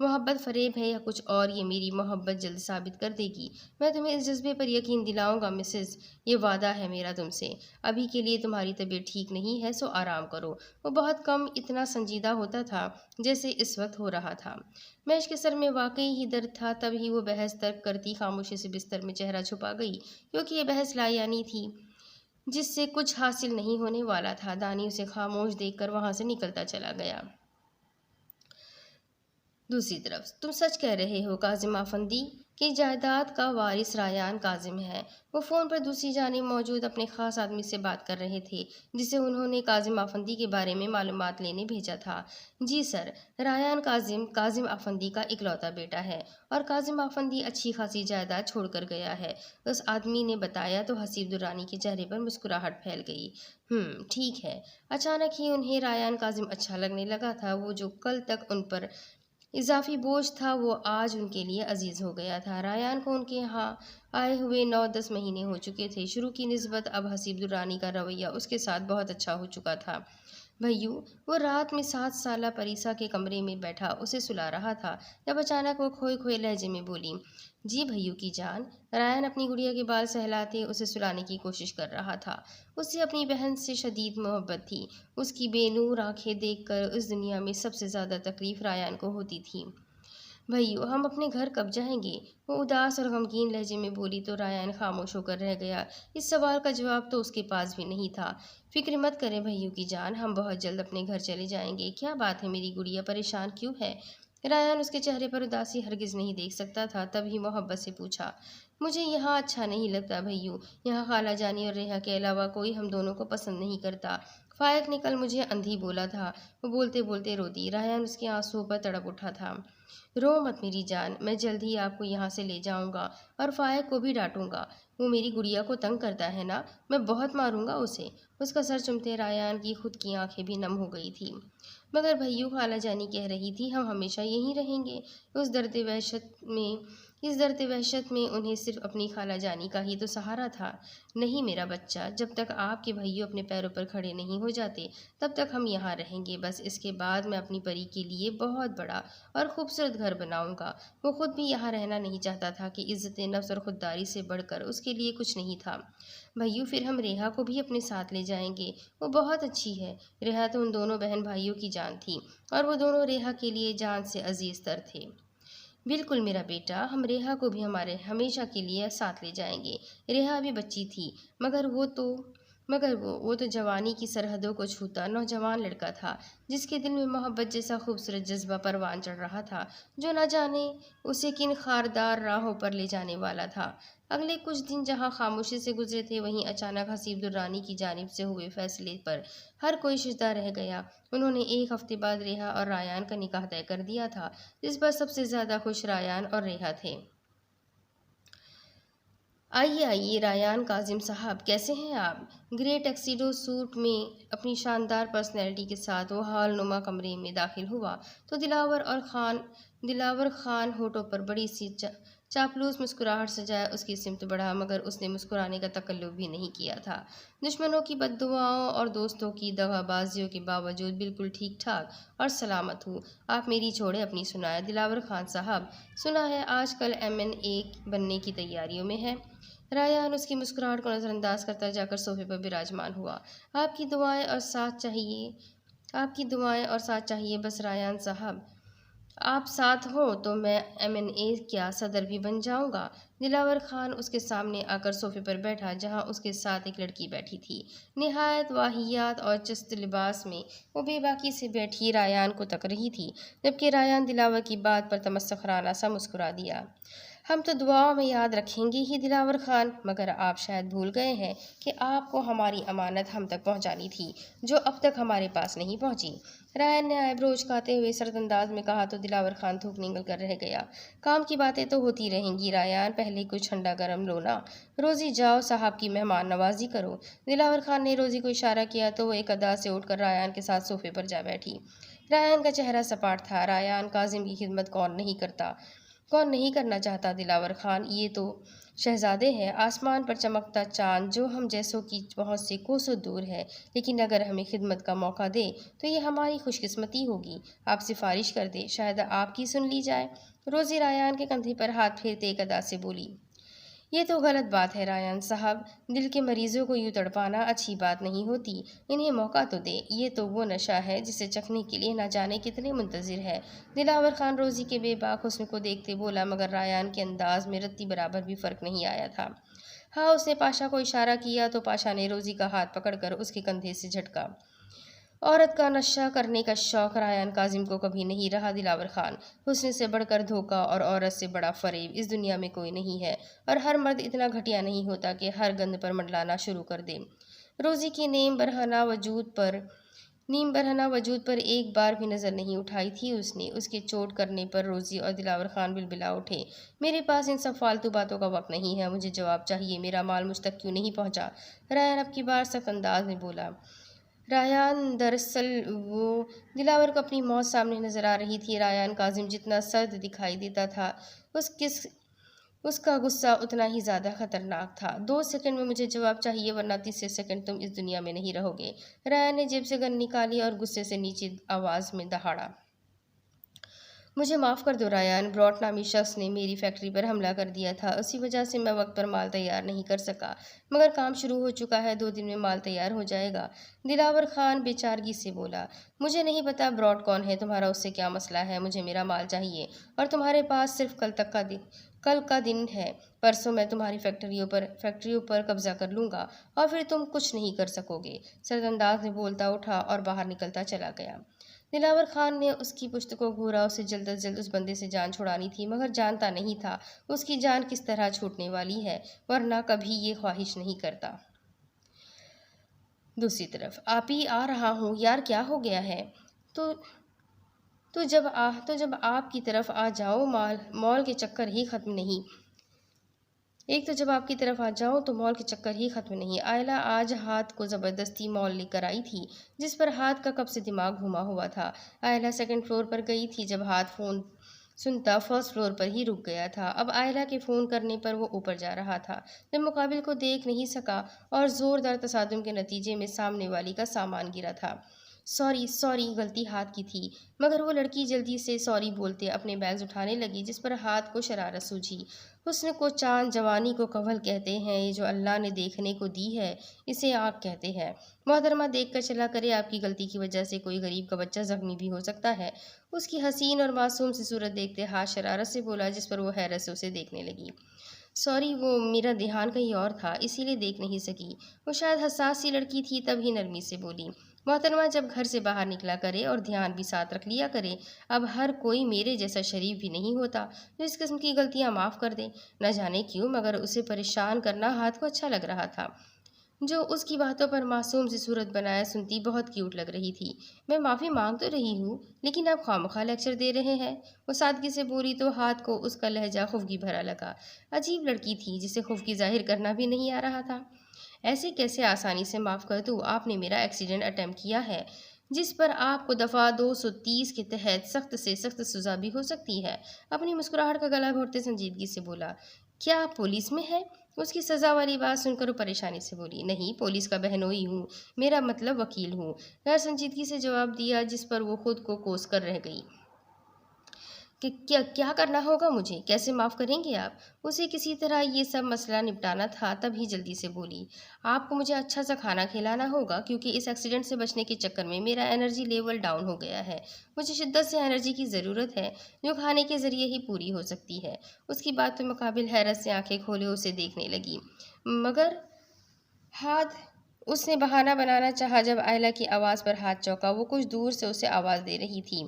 محبت فریب ہے یا کچھ اور، یہ میری محبت جلد ثابت کر دے گی۔ میں تمہیں اس جذبے پر یقین دلاؤں گا مسز، یہ وعدہ ہے میرا تم سے۔ ابھی کے لیے تمہاری طبیعت ٹھیک نہیں ہے، سو آرام کرو۔ وہ بہت کم اتنا سنجیدہ ہوتا تھا جیسے اس وقت ہو رہا تھا۔ میش کے سر میں واقعی ہی درد تھا، تب ہی وہ بحث ترک کرتی خاموشی سے بستر میں چہرہ چھپا گئی، کیونکہ یہ بحث لایعنی تھی جس سے کچھ حاصل نہیں ہونے والا تھا۔ دانی اسے خاموش دیکھ کر وہاں سے نکلتا چلا گیا۔ دوسری طرف، تم سچ کہہ رہے ہو کاظم افندی، کہ جائیداد کا وارث ریان کاظم ہے۔ وہ فون پر دوسری جانب موجود اپنے خاص آدمی سے بات کر رہے تھے جسے انہوں نے کاظم آفندی کے بارے میں معلومات لینے بھیجا تھا۔ جی سر، ریان کاظم آفندی کا اکلوتا بیٹا ہے اور کاظم آفندی اچھی خاصی جائیداد چھوڑ کر گیا ہے، اس آدمی نے بتایا تو حسیب درانی کے چہرے پر مسکراہٹ پھیل گئی۔ ٹھیک ہے۔ اچانک ہی انہیں ریان کاظم اچھا لگنے لگا تھا۔ وہ جو کل تک ان پر اضافی بوجھ تھا وہ آج ان کے لیے عزیز ہو گیا تھا۔ ریان کو ان کے ہاں آئے ہوئے 9-10 مہینے ہو چکے تھے۔ شروع کی نسبت اب حسیب درانی کا رویہ اس کے ساتھ بہت اچھا ہو چکا تھا۔ بھئیو، وہ رات میں 7 سالہ پریسا کے کمرے میں بیٹھا اسے سلا رہا تھا جب اچانک وہ کھوئے کھوئے لہجے میں بولی، جی بھئیو کی جان۔ ریان اپنی گڑیا کے بال سہلاتے اسے سلانے کی کوشش کر رہا تھا۔ اسے اپنی بہن سے شدید محبت تھی۔ اس کی بے نور آنکھیں دیکھ کر اس دنیا میں سب سے زیادہ تکلیف ریان کو ہوتی تھی۔ بھئیو، ہم اپنے گھر کب جائیں گے؟ وہ اداس اور غمگین لہجے میں بولی تو ریان خاموش ہو کر رہ گیا۔ اس سوال کا جواب تو اس کے پاس بھی نہیں تھا۔ فکر مت کریں بھئیو کی جان، ہم بہت جلد اپنے گھر چلے جائیں گے۔ کیا بات ہے میری گڑیا پریشان کیوں ہے؟ ریان اس کے چہرے پر اداسی ہرگز نہیں دیکھ سکتا تھا، تب ہی محبت سے پوچھا، مجھے یہاں اچھا نہیں لگتا بھئیو۔ یہاں خالہ جانی اور ریحا کے علاوہ کوئی ہم دونوں کو پسند نہیں کرتا۔ فائق نے کل مجھے اندھی بولا تھا۔ وہ بولتے بولتے رو دی۔ ریان اس کے آنسوؤں پر تڑپ اٹھا تھا۔ رو مت میری جان، میں جلد ہی آپ کو یہاں سے لے جاؤں گا اور فائق کو بھی ڈانٹوں گا۔ وہ میری گڑیا کو تنگ کرتا ہے نا، میں بہت ماروں گا اسے۔ اس کا سر چومتے ریان کی خود کی آنکھیں بھی نم ہو گئی تھیں۔ مگر بھئیو، خالہ جانی کہہ رہی تھی ہم ہمیشہ یہیں رہیں گے۔ اس درد وحشت میں انہیں صرف اپنی خالہ جانی کا ہی تو سہارا تھا۔ نہیں میرا بچہ، جب تک آپ کے بھئیو اپنے پیروں پر کھڑے نہیں ہو جاتے تب تک ہم یہاں رہیں گے۔ بس اس کے بعد میں اپنی پری کے لیے بہت بڑا اور خوبصورت گھر بناؤں گا۔ وہ خود بھی یہاں رہنا نہیں چاہتا تھا کہ عزت نفس اور خودداری سے بڑھ کر اس کے لیے کچھ نہیں تھا۔ بھئیو، پھر ہم ریحا کو بھی اپنے ساتھ لے جائیں گے، وہ بہت اچھی ہے۔ ریحا تو ان دونوں بہن بھائیوں کی جان تھی اور وہ دونوں ریحا کے لیے جان سے عزیز تر تھے۔ بالکل میرا بیٹا، ہم ریحا کو بھی ہمارے ہمیشہ کے لیے ساتھ لے جائیں گے۔ ریحا ابھی بچی تھی مگر وہ تو جوانی کی سرحدوں کو چھوتا نوجوان لڑکا تھا جس کے دل میں محبت جیسا خوبصورت جذبہ پروان چڑھ رہا تھا جو نہ جانے اسے کن خاردار راہوں پر لے جانے والا تھا۔ اگلے کچھ دن جہاں خاموشی سے گزرے تھے وہیں اچانک حسیب درانی کی جانب سے ہوئے فیصلے پر ہر کوئی ششدر رہ گیا۔ انہوں نے 1 ہفتے بعد ریحا اور ریان کا نکاح طے کر دیا تھا جس پر سب سے زیادہ خوش ریان اور ریحا تھے۔ آئیے آئیے ریان کاظم صاحب، کیسے ہیں آپ؟ گرے ٹیکسیڈو سوٹ میں اپنی شاندار پرسنالٹی کے ساتھ وہ ہال نما کمرے میں داخل ہوا تو دلاور خان ہونٹوں پر بڑی سی چاپلوس مسکراہٹ سجائے اس کی سمت بڑھا، مگر اس نے مسکرانے کا تکلف بھی نہیں کیا تھا۔ دشمنوں کی بد دعاؤں اور دوستوں کی دغا بازیوں کے باوجود بالکل ٹھیک ٹھاک اور سلامت ہوں۔ آپ میری چھوڑیں اپنی سنائیں دلاور خان صاحب۔ سنا ہے آج کل MNA بننے کی تیاریوں میں ہے۔ ریان اس کی مسکراہٹ کو نظر انداز کرتا جا کر صوفے پر براجمان ہوا۔ آپ کی دعائیں اور ساتھ چاہیے بس ریان صاحب۔ آپ ساتھ ہوں تو میں MNA کیا صدر بھی بن جاؤں گا۔ دلاور خان اس کے سامنے آ کر صوفے پر بیٹھا جہاں اس کے ساتھ ایک لڑکی بیٹھی تھی۔ نہایت واہیات اور چست لباس میں وہ بے باکی سے بیٹھی ریان کو تک رہی تھی جبکہ ریان دلاور کی بات پر تمسخرانہ سا مسکرا دیا۔ ہم تو دعاؤں میں یاد رکھیں گے ہی دلاور خان، مگر آپ شاید بھول گئے ہیں کہ آپ کو ہماری امانت ہم تک پہنچانی تھی جو اب تک ہمارے پاس نہیں پہنچی۔ ریان نے آئیبرو اچکاتے ہوئے سرد انداز میں کہا تو دلاور خان تھوک نگل کر رہ گیا۔ کام کی باتیں تو ہوتی رہیں گی ریان، پہلے کچھ ٹھنڈا گرم لو نا۔ روزی جاؤ صاحب کی مہمان نوازی کرو۔ دلاور خان نے روزی کو اشارہ کیا تو وہ ایک ادا سے اٹھ کر ریان کے ساتھ صوفے پر جا بیٹھی۔ ریان کا چہرہ سپاٹ تھا۔ ریان کاظم کی خدمت کون نہیں کرنا چاہتا دلاور خان، یہ تو شہزادے ہیں، آسمان پر چمکتا چاند جو ہم جیسوں کی پہنچ سے کوسوں دور ہے، لیکن اگر ہمیں خدمت کا موقع دے تو یہ ہماری خوش قسمتی ہوگی۔ آپ سفارش کر دیں، شاید آپ کی سن لی جائے۔ روزی ریان کے کندھے پر ہاتھ پھیرتے ایک ادا سے بولی، یہ تو غلط بات ہے ریان صاحب، دل کے مریضوں کو یوں تڑپانا اچھی بات نہیں ہوتی، انہیں موقع تو دے، یہ تو وہ نشہ ہے جسے چکھنے کے لیے نہ جانے کتنے منتظر ہے۔ دلاور خان روزی کے بے باک حسن کو دیکھتے بولا، مگر ریان کے انداز میں رتی برابر بھی فرق نہیں آیا تھا۔ ہاں، اس نے پاشا کو اشارہ کیا تو پاشا نے روزی کا ہاتھ پکڑ کر اس کے کندھے سے جھٹکا۔ عورت کا نشہ کرنے کا شوق ریان کاظم کو کبھی نہیں رہا دلاور خان۔ حسن سے بڑھ کر دھوکہ اور عورت سے بڑا فریب اس دنیا میں کوئی نہیں ہے، اور ہر مرد اتنا گھٹیا نہیں ہوتا کہ ہر گند پر منڈلانا شروع کر دے۔ روزی کی نیم برہنہ وجود پر ایک بار بھی نظر نہیں اٹھائی تھی اس نے۔ اس کے چوٹ کرنے پر روزی اور دلاور خان بلبلا اٹھے۔ میرے پاس ان سب فالتو باتوں کا وقت نہیں ہے، مجھے جواب چاہیے، میرا مال مجھ تک کیوں نہیں پہنچا؟ ریان اب کی بار سخت انداز میں بولا۔ ریان دراصل وہ دلاور کو اپنی موت سامنے نظر آ رہی تھی۔ ریان کاظم جتنا سرد دکھائی دیتا تھا اس کا غصہ اتنا ہی زیادہ خطرناک تھا۔ 2 سیکنڈ میں مجھے جواب چاہیے ورنہ تیسرے سیکنڈ تم اس دنیا میں نہیں رہو گے۔ ریان نے جیب سے گن نکالی اور غصے سے نیچی آواز میں دہاڑا۔ مجھے معاف کر دو ریان، براٹ نامی شخص نے میری فیکٹری پر حملہ کر دیا تھا، اسی وجہ سے میں وقت پر مال تیار نہیں کر سکا، مگر کام شروع ہو چکا ہے، 2 دن میں مال تیار ہو جائے گا۔ دلاور خان بے چارگی سے بولا۔ مجھے نہیں پتا براٹ کون ہے، تمہارا اس سے کیا مسئلہ ہے، مجھے میرا مال چاہیے، اور تمہارے پاس صرف کل کا دن ہے، پرسوں میں تمہاری فیکٹریوں پر قبضہ کر لوں گا اور پھر تم کچھ نہیں کر سکو گے۔ سرد انداز میں بولتا اٹھا اور باہر نکلتا چلا گیا۔ دلاور خان نے اس کی پشت کو گھورا، اسے جلد از جلد اس بندے سے جان چھڑانی تھی، مگر جانتا نہیں تھا اس کی جان کس طرح چھوٹنے والی ہے، ورنہ کبھی یہ خواہش نہیں کرتا۔ دوسری طرف آپ ہی آ رہا ہوں یار، کیا ہو گیا ہے؟ تو جب آپ کی طرف آ جاؤ مال کے چکر ہی ختم نہیں۔ جب آپ کی طرف آ جاؤں تو مال کے چکر ہی ختم نہیں۔ آئلہ آج ہاتھ کو زبردستی مال لے کر آئی تھی، جس پر ہاتھ کا کب سے دماغ گھوما ہوا تھا۔ آئلہ 2nd فلور پر گئی تھی جب ہاتھ فون سنتا 1st فلور پر ہی رک گیا تھا۔ اب آئلہ کے فون کرنے پر وہ اوپر جا رہا تھا جب مقابل کو دیکھ نہیں سکا اور زوردار تصادم کے نتیجے میں سامنے والی کا سامان گرا تھا۔ سوری، غلطی ہاتھ کی تھی، مگر وہ لڑکی جلدی سے سوری بولتے اپنے بیگز اٹھانے لگی، جس پر ہاتھ کو شرارت سوجھی۔ حسن کو چاند، جوانی کو کنول کہتے ہیں، یہ جو اللہ نے دیکھنے کو دی ہے اسے آنکھ کہتے ہیں۔ محترمہ دیکھ کر چلا کرے، آپ کی غلطی کی وجہ سے کوئی غریب کا بچہ زخمی بھی ہو سکتا ہے۔ اس کی حسین اور معصوم سی صورت دیکھتے ہاتھ شرارت سے بولا، جس پر وہ حیرت سے اسے دیکھنے لگی۔ سوری، وہ میرا دھیان کہیں اور تھا، اسی لیے دیکھ نہیں سکی۔ وہ شاید حساس سی لڑکی تھی، تب ہی نرمی سے بولی۔ محترمہ جب گھر سے باہر نکلا کرے اور دھیان بھی ساتھ رکھ لیا کرے، اب ہر کوئی میرے جیسا شریف بھی نہیں ہوتا جو اس قسم کی غلطیاں معاف کر دے۔ نہ جانے کیوں مگر اسے پریشان کرنا ہاتھ کو اچھا لگ رہا تھا، جو اس کی باتوں پر معصوم سی صورت بنائے سنتی بہت کیوٹ لگ رہی تھی۔ میں معافی مانگ تو رہی ہوں، لیکن آپ خواہ لیکچر دے رہے ہیں، وہ سادگی سے بولی تو ہاتھ کو اس کا لہجہ خفگی بھرا لگا۔ عجیب لڑکی تھی جسے خفگی ظاہر کرنا بھی نہیں آ رہا تھا۔ ایسے کیسے آسانی سے معاف کر دوں؟ آپ نے میرا ایکسیڈنٹ اٹیمپٹ کیا ہے، جس پر آپ کو دفعہ 230 کے تحت سخت سے سخت سزا بھی ہو سکتی ہے۔ اپنی مسکراہٹ کا گلا گھونٹتے سنجیدگی سے بولا۔ کیا آپ پولیس میں ہیں؟ اس کی سزا والی بات سن کر وہ پریشانی سے بولی۔ نہیں، پولیس کا بہنوئی ہوں، میرا مطلب وکیل ہوں، غیر سنجیدگی سے جواب دیا، جس پر وہ خود کو کوس کر رہ گئی کہ کیا کرنا ہوگا مجھے؟ کیسے معاف کریں گے آپ؟ اسے کسی طرح یہ سب مسئلہ نپٹانا تھا، تب ہی جلدی سے بولی۔ آپ کو مجھے اچھا سا کھانا کھلانا ہوگا، کیونکہ اس ایکسیڈنٹ سے بچنے کے چکر میں میرا انرجی لیول ڈاؤن ہو گیا ہے۔ مجھے شدت سے انرجی کی ضرورت ہے، جو کھانے کے ذریعے ہی پوری ہو سکتی ہے۔ اس کی بات کے مقابل حیرت سے آنکھیں کھولے اسے دیکھنے لگی، مگر اس نے بہانہ بنانا چاہا جب آئلہ کی آواز پر ہاتھ چونکا۔ وہ کچھ دور سے اسے آواز دے رہی تھی۔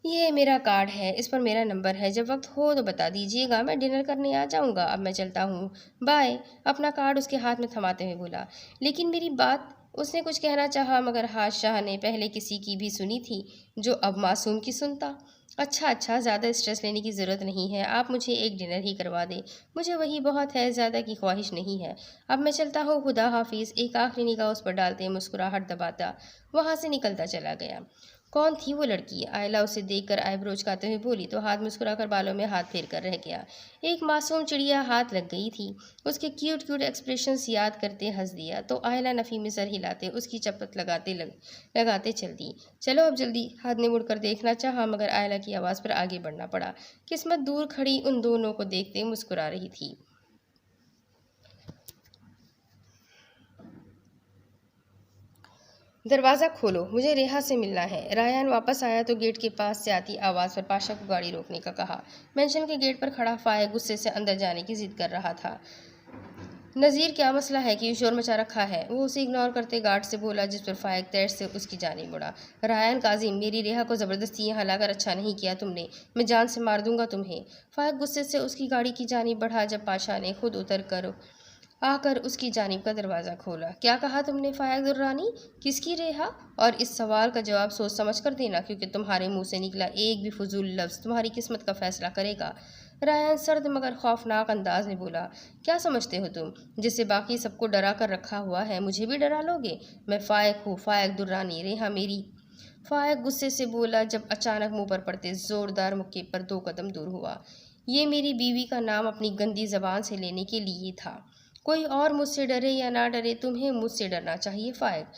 یہ میرا کارڈ ہے، اس پر میرا نمبر ہے، جب وقت ہو تو بتا دیجیے گا، میں ڈنر کرنے آ جاؤں گا، اب میں چلتا ہوں، بائے۔ اپنا کارڈ اس کے ہاتھ میں تھماتے ہوئے بولا۔ لیکن میری بات، اس نے کچھ کہنا چاہا مگر بادشاہ نے پہلے کسی کی بھی سنی تھی جو اب معصوم کی سنتا۔ اچھا، زیادہ اسٹریس لینے کی ضرورت نہیں ہے، آپ مجھے ایک ڈنر ہی کروا دیں، مجھے وہی بہت ہے، زیادہ کی خواہش نہیں ہے، اب میں چلتا ہوں، خدا حافظ۔ ایک آخری نگاہ اس پر ڈالتے مسکراہٹ دباتا وہاں سے نکلتا چلا گیا۔ کون تھی وہ لڑکی؟ آئلہ اسے دیکھ کر آئی برو اچکاتے ہوئے بولی تو ہاتھ مسکرا کر بالوں میں ہاتھ پھیر کر رہ گیا۔ ایک معصوم چڑیا ہاتھ لگ گئی تھی، اس کے کیوٹ ایکسپریشنز یاد کرتے ہنس دیا تو آئلہ نفی میں سر ہلاتے اس کی چپت لگاتے چل دی۔ چلو اب جلدی۔ ہاتھ نے مڑ کر دیکھنا چاہا مگر آئلہ کی آواز پر آگے بڑھنا پڑا۔ قسمت دور کھڑی ان دونوں کو دیکھتے مسکرا رہی تھی۔ دروازہ کھولو، مجھے ریحا سے ملنا ہے۔ ریان واپس آیا تو گیٹ کے پاس سے آتی آواز پر پاشا کو گاڑی روکنے کا کہا۔ مینشن کے گیٹ پر کھڑا فائق غصے سے اندر جانے کی ضد کر رہا تھا۔ نذیر کیا مسئلہ ہے کہ شور مچا رکھا ہے؟ وہ اسے اگنور کرتے گارڈ سے بولا، جس پر فائق تیر سے اس کی جانب مڑا۔ رایان کاظم، میری ریحا کو زبردستی یہاں لا کر اچھا نہیں کیا تم نے، میں جان سے مار دوں گا تمہیں۔ فائق غصے سے اس کی گاڑی کی جانب بڑھا جب پاشا نے خود اتر کر آ کر اس کی جانب کا دروازہ کھولا۔ کیا کہا تم نے فائق درانی؟ کس کی ریحا؟ اور اس سوال کا جواب سوچ سمجھ کر دینا، کیونکہ تمہارے منہ سے نکلا ایک بھی فضول لفظ تمہاری قسمت کا فیصلہ کرے گا۔ رایان سرد مگر خوفناک انداز میں بولا، کیا سمجھتے ہو تم؟ جسے باقی سب کو ڈرا کر رکھا ہوا ہے مجھے بھی ڈرا لو گے؟ میں فائق ہوں، فائق درانی، ریحا میری۔ فائق غصے سے بولا جب اچانک منہ پر پڑتے زوردار مکے پر 2 قدم دور ہوا۔ یہ میری بیوی کا نام اپنی گندی زبان سے لینے کے لیے تھا۔ کوئی اور مجھ سے ڈرے یا نہ ڈرے، تمہیں مجھ سے ڈرنا چاہیے فائق،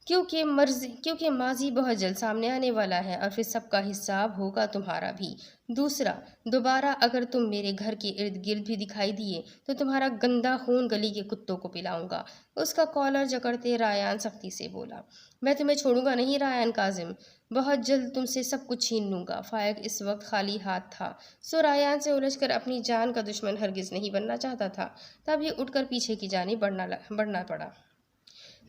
کیونکہ ماضی بہت جلد سامنے آنے والا ہے اور پھر سب کا حساب ہوگا تمہارا بھی۔ دوسرا، دوبارہ اگر تم میرے گھر کے ارد گرد بھی دکھائی دیے تو تمہارا گندا خون گلی کے کتوں کو پلاؤں گا۔ اس کا کالر جکڑتے رایان سختی سے بولا، میں تمہیں چھوڑوں گا نہیں رایان کاظم، بہت جلد تم سے سب کچھ چھین لوں گا۔ فائق اس وقت خالی ہاتھ تھا، سو رایان سے الجھ کر اپنی جان کا دشمن ہرگز نہیں بننا چاہتا تھا، تب یہ اٹھ کر پیچھے کی جانب بڑھنا پڑا۔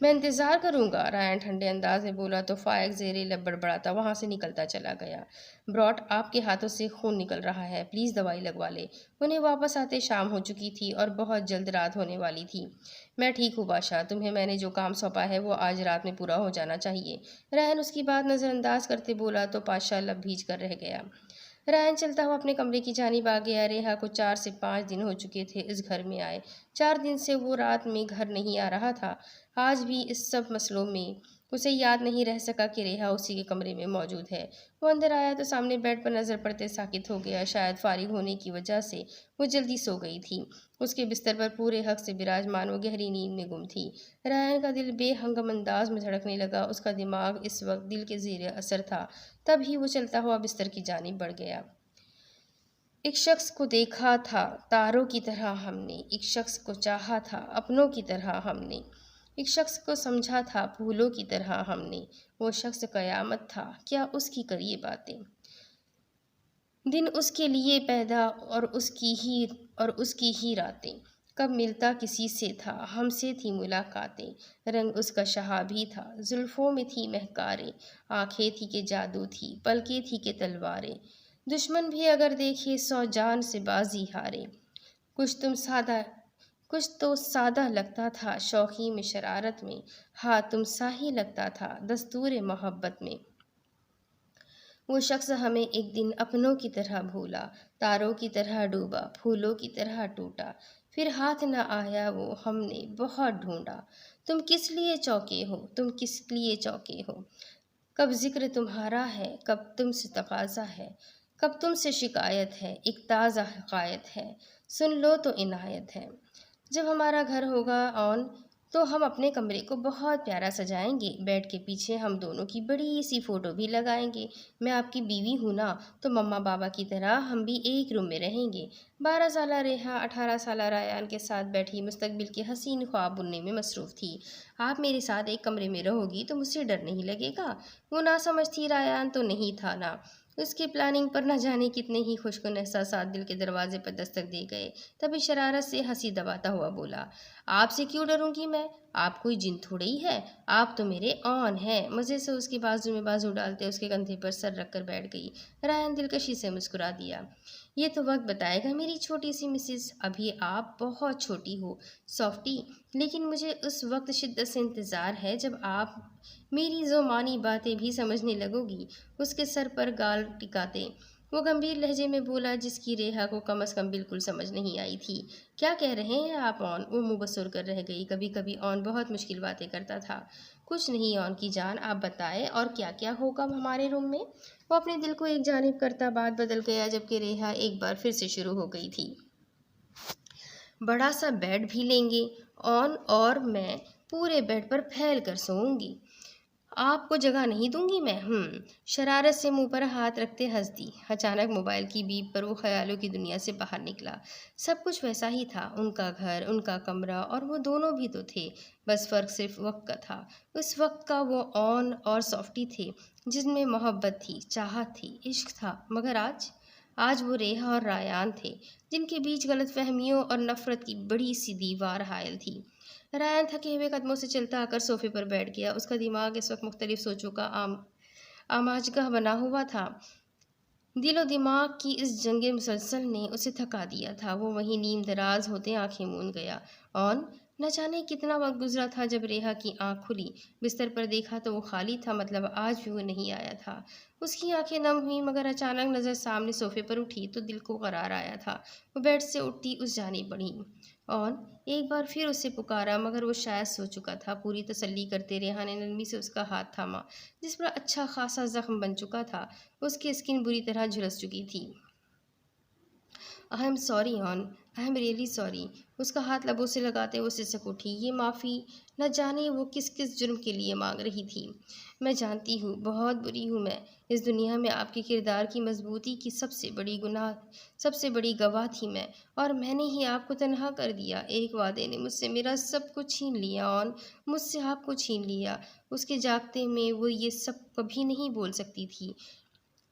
میں انتظار کروں گا، رایان ٹھنڈے انداز میں بولا تو فائق زیر لب بڑبڑاتا وہاں سے نکلتا چلا گیا۔ براٹ، آپ کے ہاتھوں سے خون نکل رہا ہے، پلیز دوائی لگوا لے۔ انہیں واپس آتے شام ہو چکی تھی اور بہت جلد رات ہونے والی تھی۔ میں ٹھیک ہوں بادشاہ، تمہیں میں نے جو کام سونپا ہے وہ آج رات میں پورا ہو جانا چاہیے۔ رایان اس کی بات نظر انداز کرتے بولا تو بادشاہ لب بھیج کر رہ گیا۔ رایان چلتا ہوا اپنے کمرے کی جانب آ گیا۔ ریحا کو 4 سے 5 دن ہو چکے تھے اس گھر میں آئے۔ 4 دن سے وہ رات میں گھر نہیں آ رہا تھا۔ آج بھی اس سب مسئلوں میں اسے یاد نہیں رہ سکا کہ ریحا اسی کے کمرے میں موجود ہے۔ وہ اندر آیا تو سامنے بیڈ پر نظر پڑتے ساکت ہو گیا، شاید فارغ ہونے کی وجہ سے وہ جلدی سو گئی تھی۔ اس کے بستر پر پورے حق سے براجمان وہ گہری نیند میں گم تھی۔ رایان کا دل بے ہنگم انداز میں دھڑکنے لگا، اس کا دماغ اس وقت دل کے زیر اثر تھا۔ تب ہی وہ چلتا ہوا بستر کی جانب بڑھ گیا۔ ایک شخص کو دیکھا تھا تاروں کی طرح ہم نے، ایک شخص کو چاہا تھا اپنوں کی طرح ہم نے، ایک شخص کو سمجھا تھا پھولوں کی طرح ہم نے۔ وہ شخص قیامت تھا، کیا اس کی کریے باتیں؟ دن اس کے لیے پیدا اور اس کی ہی راتیں۔ کب ملتا کسی سے تھا، ہم سے تھی ملاقاتیں۔ رنگ اس کا شہابی تھا، زلفوں میں تھی مہکاریں، آنکھیں تھی کہ جادو تھی، پلکیں تھی کہ تلواریں۔ دشمن بھی اگر دیکھے 100 جان سے بازی ہارے۔ کچھ تو سادہ لگتا تھا شوخی میں شرارت میں، ہاں تم سا ہی لگتا تھا دستور محبت میں۔ وہ شخص ہمیں ایک دن اپنوں کی طرح بھولا، تاروں کی طرح ڈوبا، پھولوں کی طرح ٹوٹا، پھر ہاتھ نہ آیا وہ، ہم نے بہت ڈھونڈا۔ تم کس لیے چوکے ہو، تم کس لیے چوکے ہو؟ کب ذکر تمہارا ہے، کب تم سے تقاضا ہے، کب تم سے شکایت ہے، ایک تازہ حکایت ہے، سن لو تو عنایت ہے۔ جب ہمارا گھر ہوگا آن تو ہم اپنے کمرے کو بہت پیارا سجائیں گے، بیڈ کے پیچھے ہم دونوں کی بڑی سی فوٹو بھی لگائیں گے۔ میں آپ کی بیوی ہوں نا، تو مما بابا کی طرح ہم بھی ایک روم میں رہیں گے۔ 12 سالہ ریحا 18 سالہ رایان کے ساتھ بیٹھی مستقبل کے حسین خواب بننے میں مصروف تھی۔ آپ میرے ساتھ ایک کمرے میں رہو گی تو مجھ سے ڈر نہیں لگے گا؟ وہ ناسمجھ تھی، رایان تو نہیں تھا نا۔ اس کی پلاننگ پر نہ جانے کتنے ہی خوشگن احساسات دل کے دروازے پر دستک دے گئے۔ تبھی شرارت سے ہنسی دباتا ہوا بولا، آپ سے کیوں ڈروں گی میں؟ آپ کوئی جن تھوڑے ہی ہے، آپ تو میرے آن ہیں۔ مزے سے اس کے بازو میں بازو ڈالتے اس کے کندھے پر سر رکھ کر بیٹھ گئی۔ رایان دلکشی سے مسکرا دیا، یہ تو وقت بتائے گا میری چھوٹی سی مسز، ابھی آپ بہت چھوٹی ہو سافٹی، لیکن مجھے اس وقت شدت سے انتظار ہے جب آپ میری زمانی باتیں بھی سمجھنے لگو گی۔ اس کے سر پر گال ٹکاتے وہ گمبھیر لہجے میں بولا، جس کی ریحا کو کم از کم بالکل سمجھ نہیں آئی تھی۔ کیا کہہ رہے ہیں آپ آن؟ وہ منہ بسور کر رہ گئی۔ کبھی کبھی آن بہت مشکل باتیں کرتا تھا۔ کچھ نہیں آن کی جان، آپ بتائیں اور کیا کیا ہوگا ہمارے روم میں؟ وہ اپنے دل کو ایک جانب کرتا بات بدل گیا، جبکہ ریحا ایک بار پھر سے شروع ہو گئی تھی۔ بڑا سا بیڈ بھی لیں گے آن، اور میں پورے بیڈ پر پھیل کر سوؤں گی، آپ کو جگہ نہیں دوں گی میں۔ شرارت سے منہ پر ہاتھ رکھتے ہنس دی۔ اچانک موبائل کی بیپ پر وہ خیالوں کی دنیا سے باہر نکلا۔ سب کچھ ویسا ہی تھا، ان کا گھر، ان کا کمرہ، اور وہ دونوں بھی تو تھے، بس فرق صرف وقت کا تھا۔ اس وقت کا وہ آن اور سافٹی تھے، جن میں محبت تھی، چاہت تھی، عشق تھا، مگر آج وہ ریحا اور رایان تھے، جن کے بیچ غلط فہمیوں اور نفرت کی بڑی سی دیوار حائل تھی۔ رایان تھکے ہوئے قدموں سے چلتا آ کر صوفے پر بیٹھ گیا۔ اس کا دماغ اس وقت مختلف سوچوں کا آماجگاہ بنا ہوا تھا۔ دل و دماغ کی اس جنگ مسلسل نے اسے تھکا دیا تھا۔ وہ وہیں نیم دراز ہوتے آنکھیں مون گیا، اور نہ جانے کتنا وقت گزرا تھا جب ریحا کی آنکھ کھلی۔ بستر پر دیکھا تو وہ خالی تھا، مطلب آج بھی وہ نہیں آیا تھا۔ اس کی آنکھیں نم ہوئیں، مگر اچانک نظر سامنے صوفے پر اٹھی تو دل کو قرار آیا تھا۔ وہ بیڈ سے اٹھتی اس جانب بڑھی اور ایک بار پھر اسے پکارا، مگر وہ شاید سو چکا تھا۔ پوری تسلی کرتے ریحا نے نرمی سے اس کا ہاتھ تھاما، جس پر اچھا خاصا زخم بن چکا تھا۔ اس کی اسکن بری طرح جھلس چکی تھی۔ "I am sorry Ann, I am really sorry". اس کا ہاتھ لبوں سے لگاتے وہ سسک اٹھی۔ یہ معافی نہ جانے وہ کس کس جرم کے لیے مانگ رہی تھی۔ "میں جانتی ہوں، بہت بری ہوں میں۔ اس دنیا میں آپ کے کردار کی مضبوطی کی سب سے بڑی گواہ تھی میں، اور میں نے ہی آپ کو تنہا کر دیا۔ ایک وعدے نے مجھ سے میرا سب کچھ چھین لیا، اور مجھ سے آپ کو چھین لیا"۔ اس کے جاگتے میں وہ یہ سب کبھی نہیں بول سکتی تھی،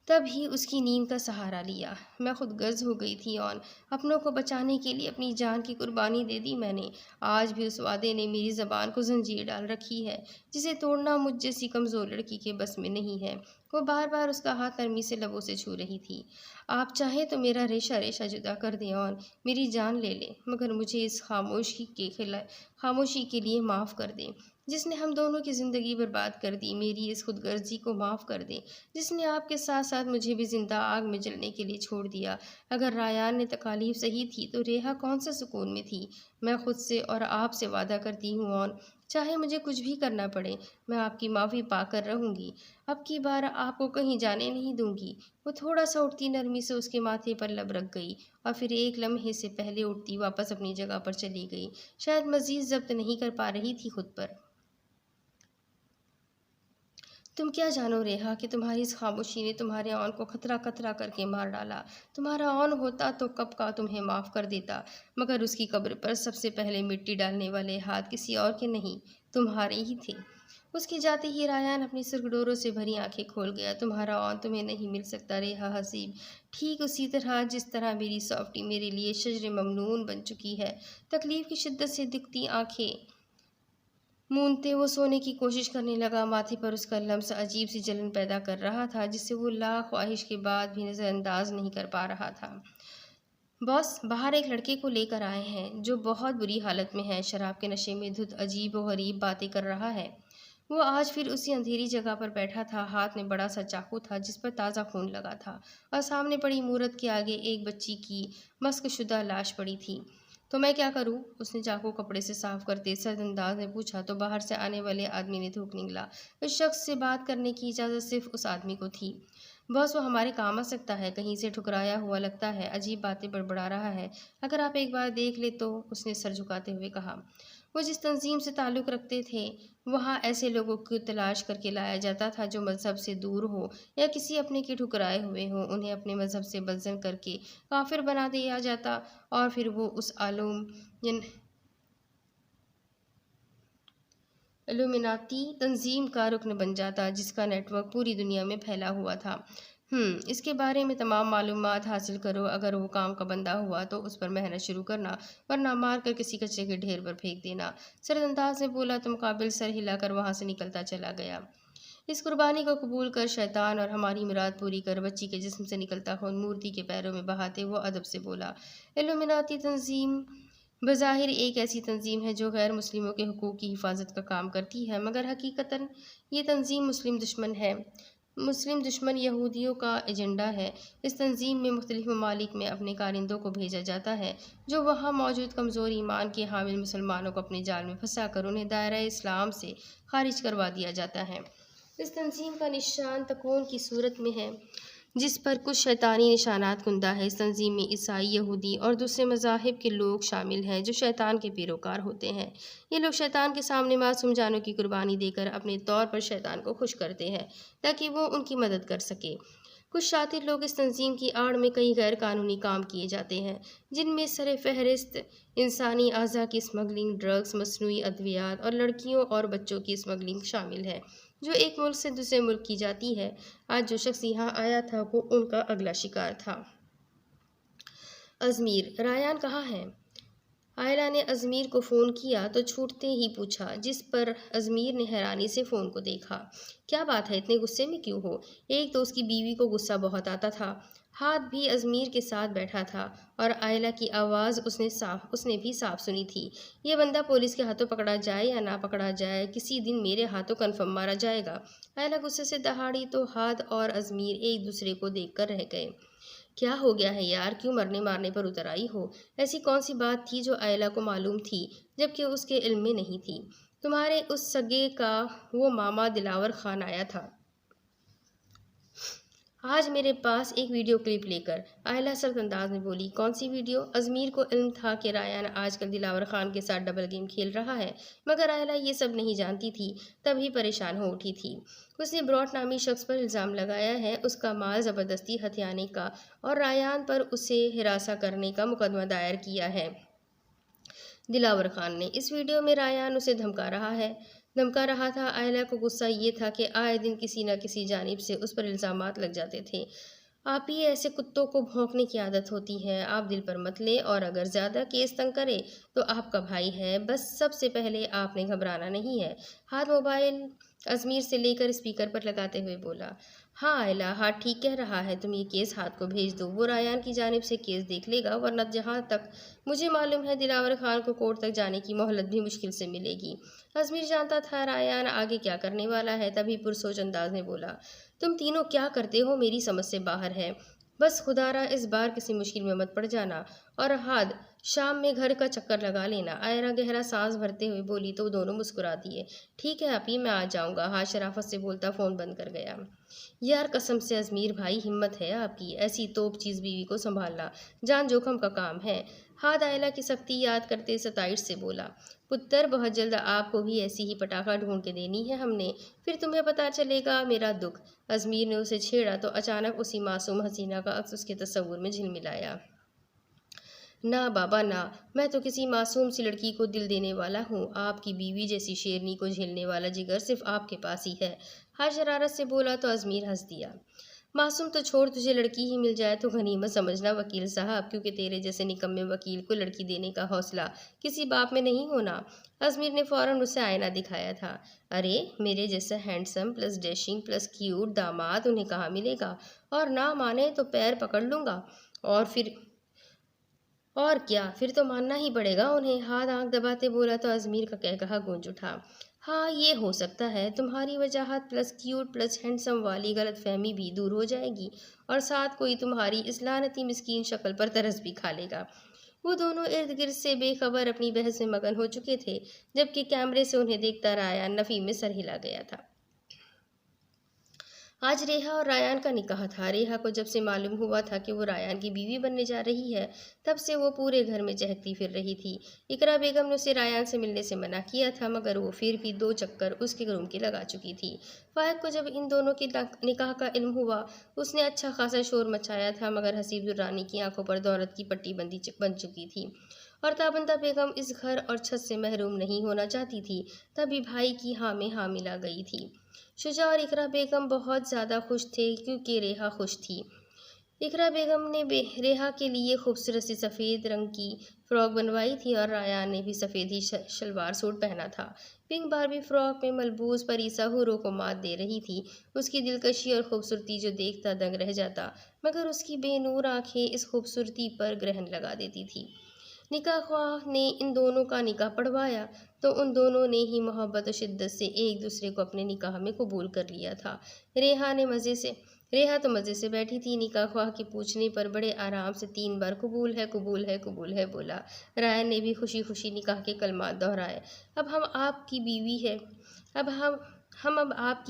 تب ہی اس کی نیند کا سہارا لیا۔ "میں خود غرض ہو گئی تھی آن، اپنوں کو بچانے کے لیے اپنی جان کی قربانی دے دی میں نے۔ آج بھی اس وعدے نے میری زبان کو زنجیر ڈال رکھی ہے، جسے توڑنا مجھ جیسی کمزور لڑکی کے بس میں نہیں ہے"۔ وہ بار بار اس کا ہاتھ نرمی سے لبوں سے چھو رہی تھی۔ "آپ چاہیں تو میرا ریشہ ریشہ جدا کر دیں آن، میری جان لے لیں، مگر مجھے اس خاموشی کے لیے معاف کر دیں، جس نے ہم دونوں کی زندگی برباد کر دی۔ میری اس خود غرضی کو معاف کر دیں، جس نے آپ کے ساتھ ساتھ مجھے بھی زندہ آگ میں جلنے کے لیے چھوڑ دیا۔ اگر رایان نے تکالیف سہی تھی تو ریحا کون سا سکون میں تھی۔ میں خود سے اور آپ سے وعدہ کرتی ہوں آن، چاہے مجھے کچھ بھی کرنا پڑے، میں آپ کی معافی پا کر رہوں گی۔ اب کی بار آپ کو کہیں جانے نہیں دوں گی"۔ وہ تھوڑا سا اٹھتی نرمی سے اس کے ماتھے پر لب رکھ گئی، اور پھر ایک لمحے سے پہلے اٹھتی واپس اپنی جگہ پر چلی گئی، شاید مزید ضبط نہیں کر پا رہی تھی خود پر۔ "تم کیا جانو ریحا کہ تمہاری اس خاموشی نے تمہارے آن کو خطرہ خطرہ کر کے مار ڈالا۔ تمہارا آن ہوتا تو کب کا تمہیں معاف کر دیتا، مگر اس کی قبر پر سب سے پہلے مٹی ڈالنے والے ہاتھ کسی اور کے نہیں، تمہارے ہی تھے"۔ اس کے جاتے ہی رایان اپنی سرخ ڈوروں سے بھری آنکھیں کھول گیا۔ "تمہارا آن تمہیں نہیں مل سکتا ریحا حسیب، ٹھیک اسی طرح جس طرح میری سافٹی میرے لیے شجر ممنون بن چکی ہے"۔ تکلیف کی شدت سے دکھتی آنکھیں مونتے وہ سونے کی کوشش کرنے لگا۔ ماتھے پر اس کا لمس عجیب سی جلن پیدا کر رہا تھا، جسے وہ لاکھ خواہش کے بعد بھی نظر انداز نہیں کر پا رہا تھا۔ "باس، باہر ایک لڑکے کو لے کر آئے ہیں، جو بہت بری حالت میں ہے، شراب کے نشے میں دھت عجیب و غریب باتیں کر رہا ہے"۔ وہ آج پھر اسی اندھیری جگہ پر بیٹھا تھا۔ ہاتھ میں بڑا سا چاقو تھا جس پر تازہ خون لگا تھا، اور سامنے پڑی مورت کے آگے ایک بچی کی مسخ شدہ لاش پڑی تھی۔ "تو میں کیا کروں"؟ اس نے چاقو کپڑے سے صاف کرتے سرد انداز میں پوچھا تو باہر سے آنے والے آدمی نے تھوک نگلا۔ اس شخص سے بات کرنے کی اجازت صرف اس آدمی کو تھی۔ "باس، وہ ہمارے کام آ سکتا ہے، کہیں سے ٹھکرایا ہوا لگتا ہے، عجیب باتیں بڑبڑا رہا ہے، اگر آپ ایک بار دیکھ لیں تو"۔ اس نے سر جھکاتے ہوئے کہا۔ وہ جس تنظیم سے تعلق رکھتے تھے، وہاں ایسے لوگوں کو تلاش کر کے لایا جاتا تھا جو مذہب سے دور ہو یا کسی اپنے کے ٹھکرائے ہوئے ہوں۔ انہیں اپنے مذہب سے بدظن کر کے کافر بنا دیا جاتا، اور پھر وہ اس الومناتی تنظیم کا رکن بن جاتا، جس کا نیٹ ورک پوری دنیا میں پھیلا ہوا تھا۔ اس کے بارے میں تمام معلومات حاصل کرو، اگر وہ کام کا بندہ ہوا تو اس پر محنت شروع کرنا، ورنہ مار کر کسی کچرے کے ڈھیر پر پھینک دینا"۔ سرد انداز میں بولا تو مقابل سر ہلا کر وہاں سے نکلتا چلا گیا۔ "اس قربانی کو قبول کر شیطان، اور ہماری مراد پوری کر"۔ بچی کے جسم سے نکلتا خون مورتی کے پیروں میں بہاتے وہ ادب سے بولا۔ "الومناتی تنظیم بظاہر ایک ایسی تنظیم ہے جو غیر مسلموں کے حقوق کی حفاظت کا کام کرتی ہے، مگر حقیقتاً یہ تنظیم مسلم دشمن ہے۔ مسلم دشمن یہودیوں کا ایجنڈا ہے۔ اس تنظیم میں مختلف ممالک میں اپنے کارندوں کو بھیجا جاتا ہے، جو وہاں موجود کمزور ایمان کے حامل مسلمانوں کو اپنے جال میں پھنسا کر انہیں دائرہ اسلام سے خارج کروا دیا جاتا ہے۔ اس تنظیم کا نشان تکون کی صورت میں ہے، جس پر کچھ شیطانی نشانات کندہ ہے۔ اس تنظیم میں عیسائی، یہودی اور دوسرے مذاہب کے لوگ شامل ہیں جو شیطان کے پیروکار ہوتے ہیں۔ یہ لوگ شیطان کے سامنے معصوم جانوں کی قربانی دے کر اپنے طور پر شیطان کو خوش کرتے ہیں تاکہ وہ ان کی مدد کر سکے۔ کچھ شاطر لوگ اس تنظیم کی آڑ میں کئی غیر قانونی کام کیے جاتے ہیں، جن میں سر فہرست انسانی اعضاء کی اسمگلنگ، ڈرگس، مصنوعی ادویات اور لڑکیوں اور بچوں کی اسمگلنگ شامل ہے، جو ایک ملک سے دوسرے ملک کی جاتی ہے۔ آج جو شخص یہاں آیا تھا وہ ان کا اگلا شکار تھا۔ ازمیر، ریان کہاں ہے؟ عائلہ نے ازمیر کو فون کیا تو چھوٹتے ہی پوچھا، جس پر ازمیر نے حیرانی سے فون کو دیکھا۔ کیا بات ہے، اتنے غصے میں کیوں ہو؟ ایک تو اس کی بیوی کو غصہ بہت آتا تھا، ہاتھ بھی ازمیر کے ساتھ بیٹھا تھا، اور عائلہ کی آواز اس نے بھی صاف سنی تھی۔ یہ بندہ پولیس کے ہاتھوں پکڑا جائے یا نہ پکڑا جائے، کسی دن میرے ہاتھوں کنفرم مارا جائے گا۔ عائلہ غصے سے دہاڑی تو ہاتھ اور ازمیر ایک دوسرے کو دیکھ کر رہ گئے۔ کیا ہو گیا ہے یار، کیوں مرنے مارنے پر اتر آئی ہو؟ ایسی کون سی بات تھی جو عائلہ کو معلوم تھی جبکہ اس کے علم میں نہیں تھی؟ تمہارے اس سگے کا وہ ماما دلاور خان آیا تھا آج میرے پاس ایک ویڈیو کلپ لے کر، عائلہ سرد انداز میں بولی۔ کون سی ویڈیو؟ ازمیر کو علم تھا کہ ریان آج کل دلاور خان کے ساتھ ڈبل گیم کھیل رہا ہے، مگر عائلہ یہ سب نہیں جانتی تھی، تبھی پریشان ہو اٹھی تھی۔ اس نے براٹ نامی شخص پر الزام لگایا ہے، اس کا مال زبردستی ہتھیانے کا اور ریان پر اسے ہراساں کرنے کا مقدمہ دائر کیا ہے۔ دلاور خان نے اس ویڈیو میں ریان اسے دھمکا رہا تھا۔ عائلہ کو غصہ یہ تھا کہ آئے دن کسی نہ کسی جانب سے اس پر الزامات لگ جاتے تھے۔ آپ ہی ایسے کتوں کو بھونکنے کی عادت ہوتی ہے، آپ دل پر مت لیں، اور اگر زیادہ کیس تنگ کرے تو آپ کا بھائی ہے، بس سب سے پہلے آپ نے گھبرانا نہیں ہے۔ ہاتھ موبائل ازمیر سے لے کر اسپیکر پر لگاتے ہوئے بولا۔ ہاں عائلہ، ہاتھ ٹھیک کہہ رہا ہے، تم یہ کیس ہاتھ کو بھیج دو، وہ ریان کی جانب سے کیس دیکھ لے گا، ورنہ جہاں تک مجھے معلوم ہے دلاور خان کو کورٹ تک جانے کی مہلت بھی مشکل سے ملے گی۔ ازمیر جانتا تھا ریان آگے کیا کرنے والا ہے، تبھی پرسوچ انداز میں بولا۔ تم تینوں کیا کرتے ہو میری سمجھ سے باہر ہے، بس خدا را اس بار کسی مشکل میں مت پڑ جانا، اور ہاتھ شام میں گھر کا چکر لگا لینا۔ عائلہ گہرا سانس بھرتے ہوئے بولی تو دونوں مسکرا دیے۔ ٹھیک ہے اپی، میں آ جاؤں گا، ہاتھ شرافت سے بولتا فون بند کر گیا۔ یار قسم سے ازمیر بھائی، ہمت ہے آپ کی، ایسی توپ چیز بیوی کو سنبھالنا جان جوخم کا کام ہے۔ ہاتھ عائلہ کی سختی یاد کرتے ستائش سے بولا۔ پتر، بہت جلد آپ کو بھی ایسی ہی پٹاخہ ڈھونڈ کے دینی ہے ہم نے، پھر تمہیں پتہ چلے گا میرا دکھ۔ ازمیر نے اسے چھیڑا تو اچانک اسی معصوم حسینہ کا عکس اس کے تصور میں جھلملایا۔ نہ بابا نہ، میں تو کسی معصوم سی لڑکی کو دل دینے والا ہوں، آپ کی بیوی جیسی شیرنی کو جھیلنے والا جگر صرف آپ کے پاس ہی ہے۔ ہر شرارت سے بولا تو ازمیر ہنس دیا۔ معصوم تو چھوڑ، تجھے لڑکی ہی مل جائے تو غنیمت سمجھنا وکیل صاحب، کیونکہ تیرے جیسے نکمے وکیل کو لڑکی دینے کا حوصلہ کسی باپ میں نہیں ہونا۔ ازمیر نے فوراً اسے آئینہ دکھایا تھا۔ ارے میرے جیسا handsome plus dashing plus cute داماد انہیں کہاں ملے گا، اور نہ مانے تو پیر پکڑ لوں گا، اور کیا، پھر تو ماننا ہی پڑے گا انہیں۔ ہاتھ آنکھ دباتے بولا تو ازمیر کا کہا گونج اٹھا۔ ہاں یہ ہو سکتا ہے، تمہاری وجاہت پلس کیوٹ پلس ہینڈسم والی غلط فہمی بھی دور ہو جائے گی، اور ساتھ کوئی تمہاری اس لعنتی مسکین شکل پر ترس بھی کھا لے گا۔ وہ دونوں ارد گرد سے بے خبر اپنی بحث میں مگن ہو چکے تھے، جبکہ کیمرے سے انہیں دیکھتا ریان نفی میں سر ہلا گیا تھا۔ آج ریحا اور ریان کا نکاح تھا۔ ریحا کو جب سے معلوم ہوا تھا کہ وہ ریان کی بیوی بننے جا رہی ہے، تب سے وہ پورے گھر میں چہکتی پھر رہی تھی۔ اقرا بیگم نے اسے ریان سے ملنے سے منع کیا تھا، مگر وہ پھر بھی 2 چکر اس کے روم کی لگا چکی تھی۔ فائق کو جب ان دونوں کے نکاح کا علم ہوا، اس نے اچھا خاصا شور مچایا تھا، مگر حسیب درانی کی آنکھوں پر دولت کی پٹی بن چکی تھی، اور تابندہ بیگم اس گھر اور چھت سے محروم نہیں ہونا چاہتی تھی۔ تبھی بھائی کی ہاں میں ہاں ملا گئی تھی۔ شجاع اور اقرا بیگم بہت زیادہ خوش تھے کیونکہ ریحا خوش تھی۔ اقرا بیگم نے ریحا کے لیے خوبصورت سی سفید رنگ کی فراک بنوائی تھی، اور ریان نے بھی سفید ہی شلوار سوٹ پہنا تھا۔ پنک باربی فراک میں ملبوس پریسا حوروں کو مات دے رہی تھی، اس کی دلکشی اور خوبصورتی جو دیکھتا دنگ رہ جاتا، مگر اس کی بے نور آنکھیں اس خوبصورتی پر گرہن لگا دیتی تھی۔ نکاح خواہ نے ان دونوں کا نکاح پڑھوایا تو ان دونوں نے ہی محبت و شدت سے ایک دوسرے کو اپنے نکاح میں قبول کر لیا تھا۔ ریحا تو مزے سے بیٹھی تھی، نکاح خواہ کے پوچھنے پر بڑے آرام سے 3 بار قبول ہے قبول ہے قبول ہے بولا۔ ریان نے بھی خوشی خوشی نکاح کے کلمات دہرائے۔ اب ہم آپ کی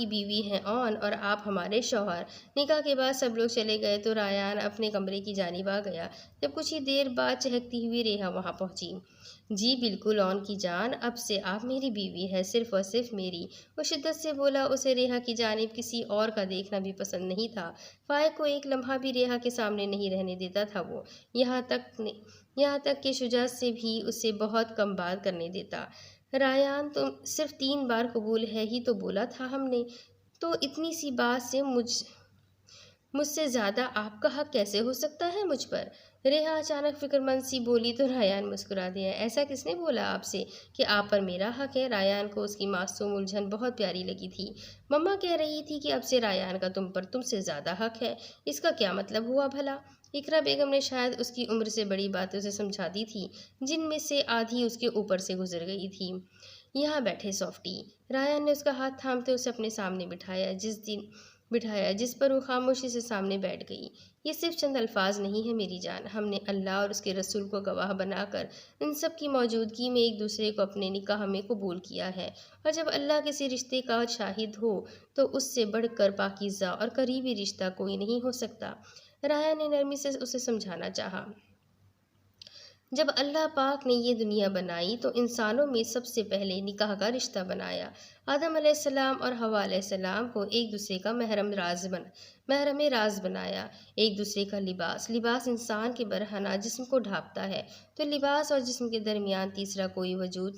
بیوی ہیں اور آپ ہمارے شوہر۔ نکاح کے بعد سب لوگ چلے گئے تو ریان اپنے کمرے کی جانب آ گیا۔ جب کچھ ہی دیر بعد چہکتی ہوئی ریحا وہاں پہنچی۔ جی بالکل آن کی جان، اب سے آپ میری بیوی ہے، صرف اور صرف میری، وہ شدت سے بولا۔ اسے ریحا کی جانب کسی اور کا دیکھنا بھی پسند نہیں تھا۔ فائق کو ایک لمحہ بھی ریحا کے سامنے نہیں رہنے دیتا تھا وہ، یہاں تک کہ شجاع سے بھی اسے بہت کم بات کرنے دیتا۔ ریان تم صرف 3 بار قبول ہے ہی تو بولا تھا ہم نے، تو اتنی سی بات سے مجھ سے زیادہ آپ کا حق کیسے ہو سکتا ہے مجھ پر؟ ریحا اچانک فکر مند سی بولی تو رایان مسکرا دیا۔ ایسا کس نے بولا آپ سے کہ آپ پر میرا حق ہے؟ رایان کو اس کی معصوم الجھن بہت پیاری لگی تھی۔ مما کہہ رہی تھی کہ اب سے رایان کا تم سے زیادہ حق ہے۔ اس کا کیا مطلب ہوا بھلا؟ اقرا بیگم نے شاید اس کی عمر سے بڑی باتیں اسے سمجھا دی تھی، جن میں سے آدھی اس کے اوپر سے گزر گئی تھی۔ یہاں بیٹھے سافٹی۔ رایان نے اس کا ہاتھ تھامتے اسے اپنے سامنے بٹھایا جس پر وہ خاموشی سے سامنے بیٹھ گئی۔ یہ صرف چند الفاظ نہیں ہے میری جان، ہم نے اللہ اور اس کے رسول کو گواہ بنا کر ان سب کی موجودگی میں ایک دوسرے کو اپنے نکاح میں قبول کیا ہے، اور جب اللہ کسی رشتے کا شاہد ہو تو اس سے بڑھ کر پاکیزہ اور قریبی رشتہ کوئی نہیں ہو سکتا۔ رایان نے نرمی سے اسے سمجھانا چاہا۔ جب اللہ پاک نے یہ دنیا بنائی تو انسانوں میں سب سے پہلے نکاح کا رشتہ بنایا۔ آدم علیہ السلام اور حوا علیہ السلام کو ایک دوسرے کا محرم راز بنایا۔ ایک دوسرے کا لباس انسان کے برہنہ جسم کو ڈھانپتا ہے، تو لباس اور جسم کے درمیان تیسرا کوئی وجود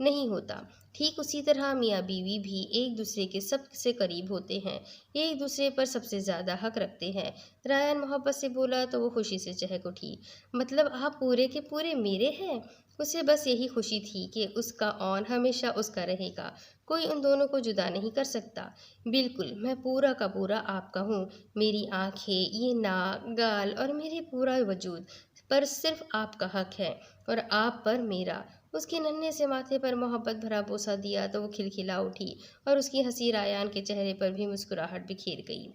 نہیں ہوتا۔ ٹھیک اسی طرح میاں بیوی بھی ایک دوسرے کے سب سے قریب ہوتے ہیں، ایک دوسرے پر سب سے زیادہ حق رکھتے ہیں۔ رایان محبت سے بولا تو وہ خوشی سے چہک اٹھی۔ مطلب آپ پورے کے پورے میرے ہیں؟ اسے بس یہی خوشی تھی کہ اس کا اون ہمیشہ اس کا رہے گا، کوئی ان دونوں کو جدا نہیں کر سکتا۔ بالکل، میں پورا کا پورا آپ کا ہوں، میری آنکھیں، یہ ناک، گال اور میرے پورا وجود پر صرف آپ کا حق ہے اور آپ پر میرا۔ اس کے ننھے سے ماتھے پر محبت بھرا بوسہ دیا تو وہ کھلکھلا اٹھی اور اس کی ہنسی رایان کے چہرے پر بھی مسکراہٹ بکھیر گئی۔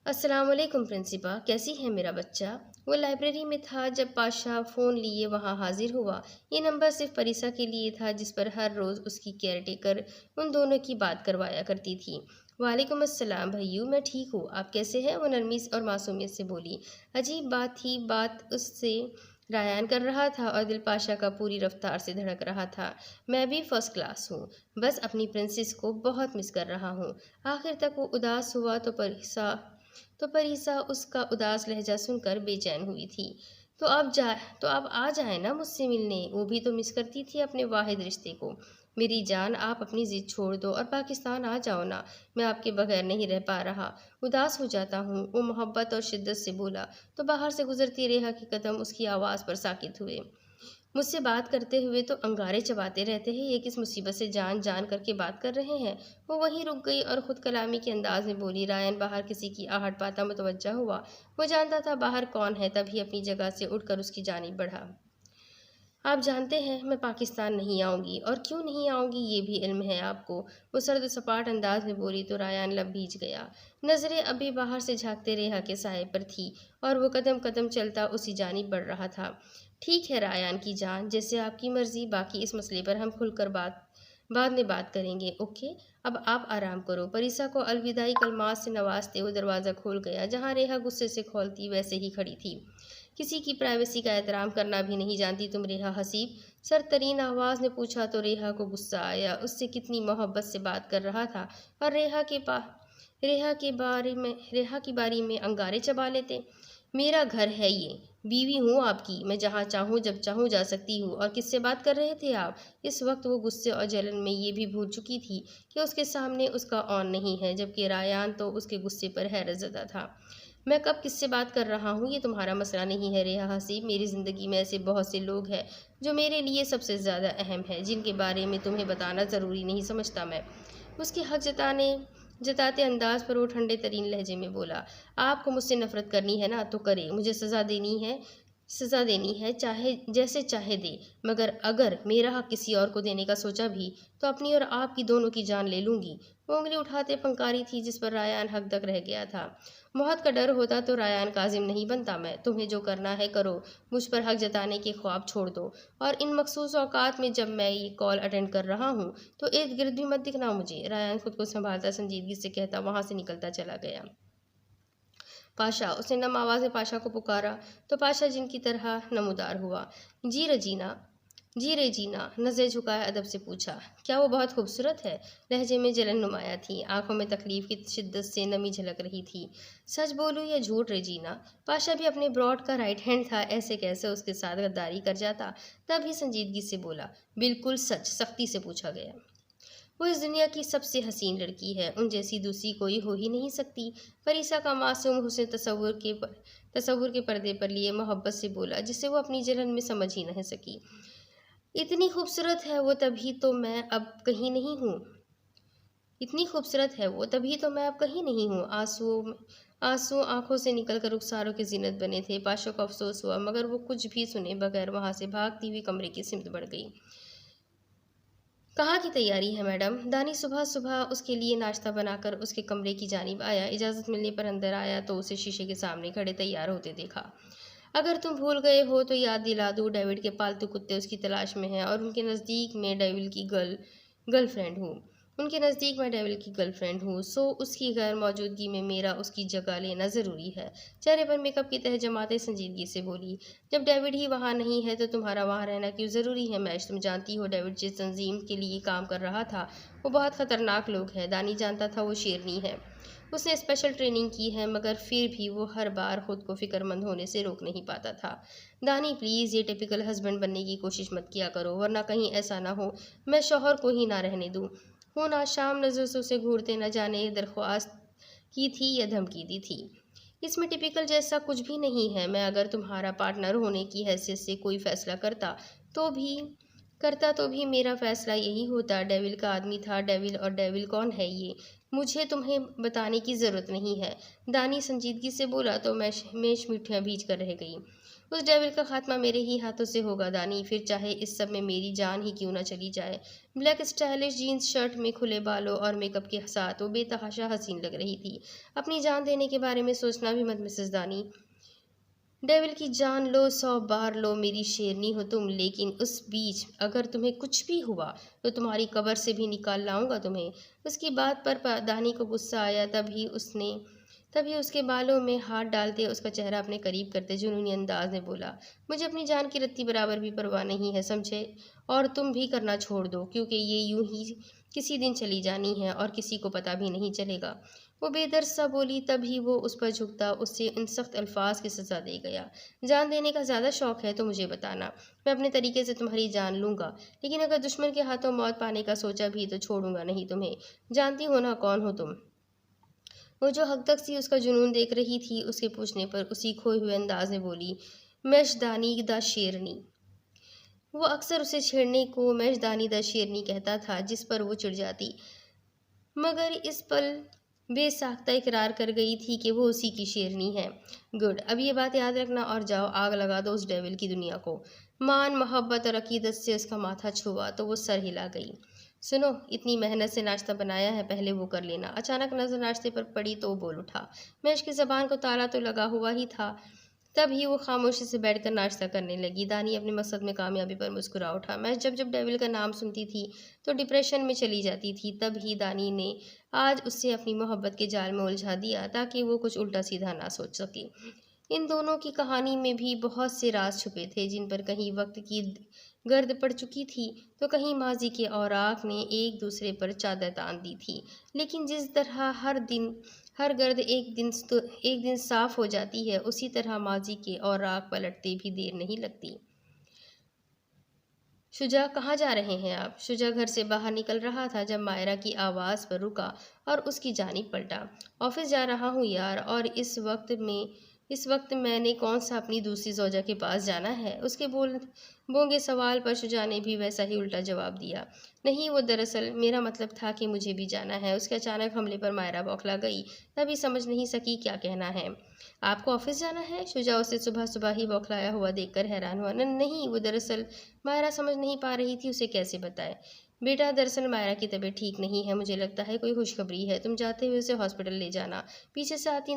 السلام علیکم پرنسپا، کیسی ہے میرا بچہ؟ وہ لائبریری میں تھا جب پاشا فون لیے وہاں حاضر ہوا۔ یہ نمبر صرف پریسا کے لیے تھا جس پر ہر روز اس کی کیئر ٹیکر ان دونوں کی بات کروایا کرتی تھی۔ وعلیکم السلام بھائیو، میں ٹھیک ہوں، آپ کیسے ہیں؟ وہ نرمی اور معصومیت سے بولی۔ عجیب بات تھی، بات اس سے رایان کر رہا تھا اور دل پاشا کا پوری رفتار سے دھڑک رہا تھا۔ میں بھی فرسٹ کلاس ہوں، بس اپنی پرنسس کو بہت مس کر رہا ہوں۔ آخر تک وہ اداس ہوا تو پریسا اس کا اداس لہجہ سن کر بے چین ہوئی تھی۔ تو آپ آ جائیں نا مجھ سے ملنے، وہ بھی تو مس کرتی تھی اپنے واحد رشتے کو۔ میری جان، آپ اپنی ضد چھوڑ دو اور پاکستان آ جاؤ نا، میں آپ کے بغیر نہیں رہ پا رہا، اداس ہو جاتا ہوں، وہ محبت اور شدت سے بولا تو باہر سے گزرتی ریحا کے قدم اس کی آواز پر ساکت ہوئے۔ مجھ سے بات کرتے ہوئے تو انگارے چباتے رہتے ہیں، یہ کس مصیبت سے جان کر کے بات کر رہے ہیں؟ وہ وہیں رک گئی اور خود کلامی کے انداز میں بولی۔ رایان باہر کسی کی آہٹ پاتا متوجہ ہوا، وہ جانتا تھا باہر کون ہے، تبھی اپنی جگہ سے اٹھ کر اس کی جانب بڑھا۔ آپ جانتے ہیں میں پاکستان نہیں آؤں گی، اور کیوں نہیں آؤں گی یہ بھی علم ہے آپ کو، وہ سرد و سپاٹ انداز میں بولی تو رایان لب بھیج گیا۔ نظریں ابھی باہر سے جھانکتے ریحا کے سائے پر تھی اور وہ قدم قدم چلتا اسی جانب بڑھ رہا تھا۔ ٹھیک ہے رایان کی جان، جیسے آپ کی مرضی، باقی اس مسئلے پر ہم کھل کر بعد میں بات کریں گے، اوکے؟ اب آپ آرام کرو۔ پریسا کو الوداعی کلمات سے نوازتے وہ دروازہ کھول گیا، جہاں ریحا غصے سے کھولتی ویسے ہی کھڑی تھی۔ کسی کی پرائیویسی کا احترام کرنا بھی نہیں جانتی تم ریحا حسیب؟ سرترین آواز نے پوچھا تو ریحا کو غصہ آیا، اس سے کتنی محبت سے بات کر رہا تھا اور ریحا کی باری میں انگارے چبا لیتے۔ میرا گھر ہے یہ، بیوی ہوں آپ کی، میں جہاں چاہوں جب چاہوں جا سکتی ہوں، اور کس سے بات کر رہے تھے آپ؟ اس وقت وہ غصے اور جلن میں یہ بھی بھول چکی تھی کہ اس کے سامنے اس کا اون نہیں ہے، جبکہ رایان تو اس کے غصے پر حیرت زدہ تھا۔ میں کب کس سے بات کر رہا ہوں یہ تمہارا مسئلہ نہیں ہے ریحا حسیب، میری زندگی میں ایسے بہت سے لوگ ہیں جو میرے لیے سب سے زیادہ اہم ہیں، جن کے بارے میں تمہیں بتانا ضروری نہیں سمجھتا میں۔ اس کے حق جتاتے انداز پر وہ ٹھنڈے ترین لہجے میں بولا۔ آپ کو مجھ سے نفرت کرنی ہے نا تو کرے، مجھے سزا دینی ہے چاہے جیسے چاہے دے، مگر اگر میرا حق کسی اور کو دینے کا سوچا بھی تو اپنی اور آپ کی دونوں کی جان لے لوں گی۔ وہ انگلی اٹھاتے پھنکاری تھی جس پر رایان حق تک رہ گیا تھا۔ موت کا ڈر ہوتا تو رایان کاظم نہیں بنتا میں، تمہیں جو کرنا ہے کرو، مجھ پر حق جتانے کے خواب چھوڑ دو، اور ان مخصوص اوقات میں جب میں یہ کال اٹینڈ کر رہا ہوں تو ارد گرد بھی مت دکھنا مجھے۔ رایان خود کو سنبھالتا سنجیدگی سے کہتا وہاں سے نکلتا چلا گیا۔ پاشا، اس نے نم آواز میں پاشا کو پکارا تو پاشا جن کی طرح نمودار ہوا۔ جی ریجینا، نظریں جھکائے ادب سے پوچھا۔ کیا وہ بہت خوبصورت ہے؟ لہجے میں جلن نمایاں تھی، آنکھوں میں تکلیف کی شدت سے نمی جھلک رہی تھی۔ سچ بولوں یا جھوٹ ریجینا؟ پاشا بھی اپنے براڈ کا رائٹ ہینڈ تھا، ایسے کیسے اس کے ساتھ غداری کر جاتا؟ تب ہی سنجیدگی سے بولا۔ بالکل سچ، سختی سے پوچھا گیا۔ وہ اس دنیا کی سب سے حسین لڑکی ہے، ان جیسی دوسری کوئی ہو ہی نہیں سکتی۔ فریسا کا معصوم حسن تصور کے پردے پر لیے محبت سے بولا، جسے وہ اپنی جلن میں سمجھ ہی نہیں سکی۔ اتنی خوبصورت ہے وہ تبھی تو میں اب کہیں نہیں ہوں آنسو آنکھوں سے نکل کر رخساروں کی زینت بنے تھے۔ پاشا کو افسوس ہوا، مگر وہ کچھ بھی سنے بغیر وہاں سے بھاگتی ہوئی کمرے کی سمت بڑھ گئی۔ کہاں کی تیاری ہے میڈم؟ دانی صبح صبح اس کے لیے ناشتہ بنا کر اس کے کمرے کی جانب آیا۔ اجازت ملنے پر اندر آیا تو اسے شیشے کے سامنے کھڑے تیار ہوتے دیکھا۔ اگر تم بھول گئے ہو تو یاد دلا دوں، ڈیوڈ کے پالتو کتے اس کی تلاش میں ہیں اور ان کے نزدیک میں ڈیوڈ کی گرل فرینڈ ہوں، سو اس کی غیر موجودگی میں میرا اس کی جگہ لینا ضروری ہے۔ چہرے پر میک اپ کی تہ جماتے سنجیدگی سے بولی، جب ڈیوڈ ہی وہاں نہیں ہے تو تمہارا وہاں رہنا کیوں ضروری ہے میش؟ تم جانتی ہو ڈیوڈ جس تنظیم کے لیے کام کر رہا تھا وہ بہت خطرناک لوگ ہیں۔ دانی جانتا تھا وہ شیرنی ہے، اس نے اسپیشل ٹریننگ کی ہے، مگر پھر بھی وہ ہر بار خود کو فکر مند ہونے سے روک نہیں پاتا تھا۔ دانی پلیز یہ ٹپیکل ہسبینڈ بننے کی کوشش مت کیا کرو، ورنہ کہیں ایسا نہ ہو میں شوہر کو ہی نہ رہنے دوں۔ وہ نہ شام نظر سے اسے گھورتے نہ جانے درخواست کی تھی یا دھمکی دی تھی۔ اس میں ٹپیکل جیسا کچھ بھی نہیں ہے۔ میں اگر تمہارا پارٹنر ہونے کی حیثیت سے کوئی فیصلہ کرتا تو بھی میرا فیصلہ یہی ہوتا۔ ڈیول کا آدمی تھا۔ ڈیول اور ڈیول کون ہے یہ مجھے تمہیں بتانے کی ضرورت نہیں ہے، دانی سنجیدگی سے بولا تو میش مٹھیاں بھیج کر رہ گئی۔ اس ڈیول کا خاتمہ میرے ہی ہاتھوں سے ہوگا دانی، پھر چاہے اس سب میں میری جان ہی کیوں نہ چلی جائے۔ بلیک اسٹائلش جینز شرٹ میں کھلے بالوں اور میک اپ کے ساتھ وہ بے تحاشا حسین لگ رہی تھی۔ اپنی جان دینے کے بارے میں سوچنا بھی مت مسز دانی، ڈیول کی جان لو 100 بار لو، میری شیرنی ہو تم، لیکن اس بیچ اگر تمہیں کچھ بھی ہوا تو تمہاری قبر سے بھی نکال لاؤں گا تمہیں۔ اس کی بات پر دانی کو غصہ آیا، تبھی اس کے بالوں میں ہاتھ ڈالتے اس کا چہرہ اپنے قریب کرتے جنونی انداز میں بولا، مجھے اپنی جان کی رتی برابر بھی پرواہ نہیں ہے، سمجھے؟ اور تم بھی کرنا چھوڑ دو، کیونکہ یہ یوں ہی کسی دن چلی جانی ہے اور کسی کو پتہ بھی نہیں چلے گا۔ وہ بے درد سا بولی، تبھی وہ اس پر جھکتا اسے ان سخت الفاظ کی سزا دے گیا۔ جان دینے کا زیادہ شوق ہے تو مجھے بتانا، میں اپنے طریقے سے تمہاری جان لوں گا، لیکن اگر دشمن کے ہاتھوں موت پانے کا سوچا بھی تو چھوڑوں گا نہیں تمہیں۔ جانتی ہو نا کون ہو تم؟ وہ جو حق تک سی اس کا جنون دیکھ رہی تھی، اس کے پوچھنے پر اسی کھوئے ہوئے انداز میں بولی، میش دانی دا شیرنی۔ وہ اکثر اسے چھیڑنے کو میش دانی دا شیرنی کہتا تھا، جس پر وہ چڑ جاتی، مگر اس پل بے ساختہ اقرار کر گئی تھی کہ وہ اسی کی شیرنی ہے۔ گڈ، اب یہ بات یاد رکھنا اور جاؤ آگ لگا دو اس ڈیول کی دنیا کو۔ مان، محبت اور عقیدت سے اس کا ماتھا چھوا تو وہ سر ہلا گئی۔ سنو، اتنی محنت سے ناشتہ بنایا ہے، پہلے وہ کر لینا۔ اچانک نظر ناشتے پر پڑی تو وہ بول اٹھا۔ میش کی زبان کو تالا تو لگا ہوا ہی تھا، تب ہی وہ خاموشی سے بیٹھ کر ناشتہ کرنے لگی۔ دانی اپنے مقصد میں کامیابی پر مسکرا اٹھا۔ میش جب ڈیول کا نام سنتی تھی تو ڈپریشن میں چلی جاتی تھی، تب ہی دانی نے آج اسے اپنی محبت کے جال میں الجھا دیا تاکہ وہ کچھ الٹا سیدھا نہ سوچ سکے۔ ان دونوں کی کہانی میں بھی بہت سے راز چھپے تھے، جن پر کہیں وقت کی گرد پڑ چکی تھی تو کہیں ماضی کے اوراق نے ایک دوسرے پر چادر تان دی تھی، لیکن جس طرح ہر گرد ایک دن صاف ہو جاتی ہے، اسی طرح ماضی کے اوراق پلٹتے بھی دیر نہیں لگتی۔ شجاع، کہاں جا رہے ہیں آپ؟ شجاع گھر سے باہر نکل رہا تھا جب مائرہ کی آواز پر رکا اور اس کی جانب پلٹا۔ آفس جا رہا ہوں یار، اور اس وقت میں نے کون سا اپنی دوسری زوجہ کے پاس جانا ہے؟ اس کے بونگے سوال پر شجاع نے بھی ویسا ہی الٹا جواب دیا، نہیں، وہ دراصل میرا مطلب تھا کہ مجھے بھی جانا ہے۔ اس کے اچانک حملے پر مائرہ بوکھلا گئی، تبھی سمجھ نہیں سکی کیا کہنا ہے۔ آپ کو آفس جانا ہے؟ شجاع اسے صبح صبح ہی بوکھلایا ہوا دیکھ کر حیران ہوا۔ نہیں، وہ دراصل مائرہ سمجھ نہیں پا رہی تھی اسے کیسے بتائے۔ بیٹا، دراصل مائرہ کی طبیعت ٹھیک نہیں ہے، مجھے لگتا ہے کوئی خوشخبری ہے، تم جاتے ہوئے اسے ہاسپٹل لے جانا، پیچھے سے آتی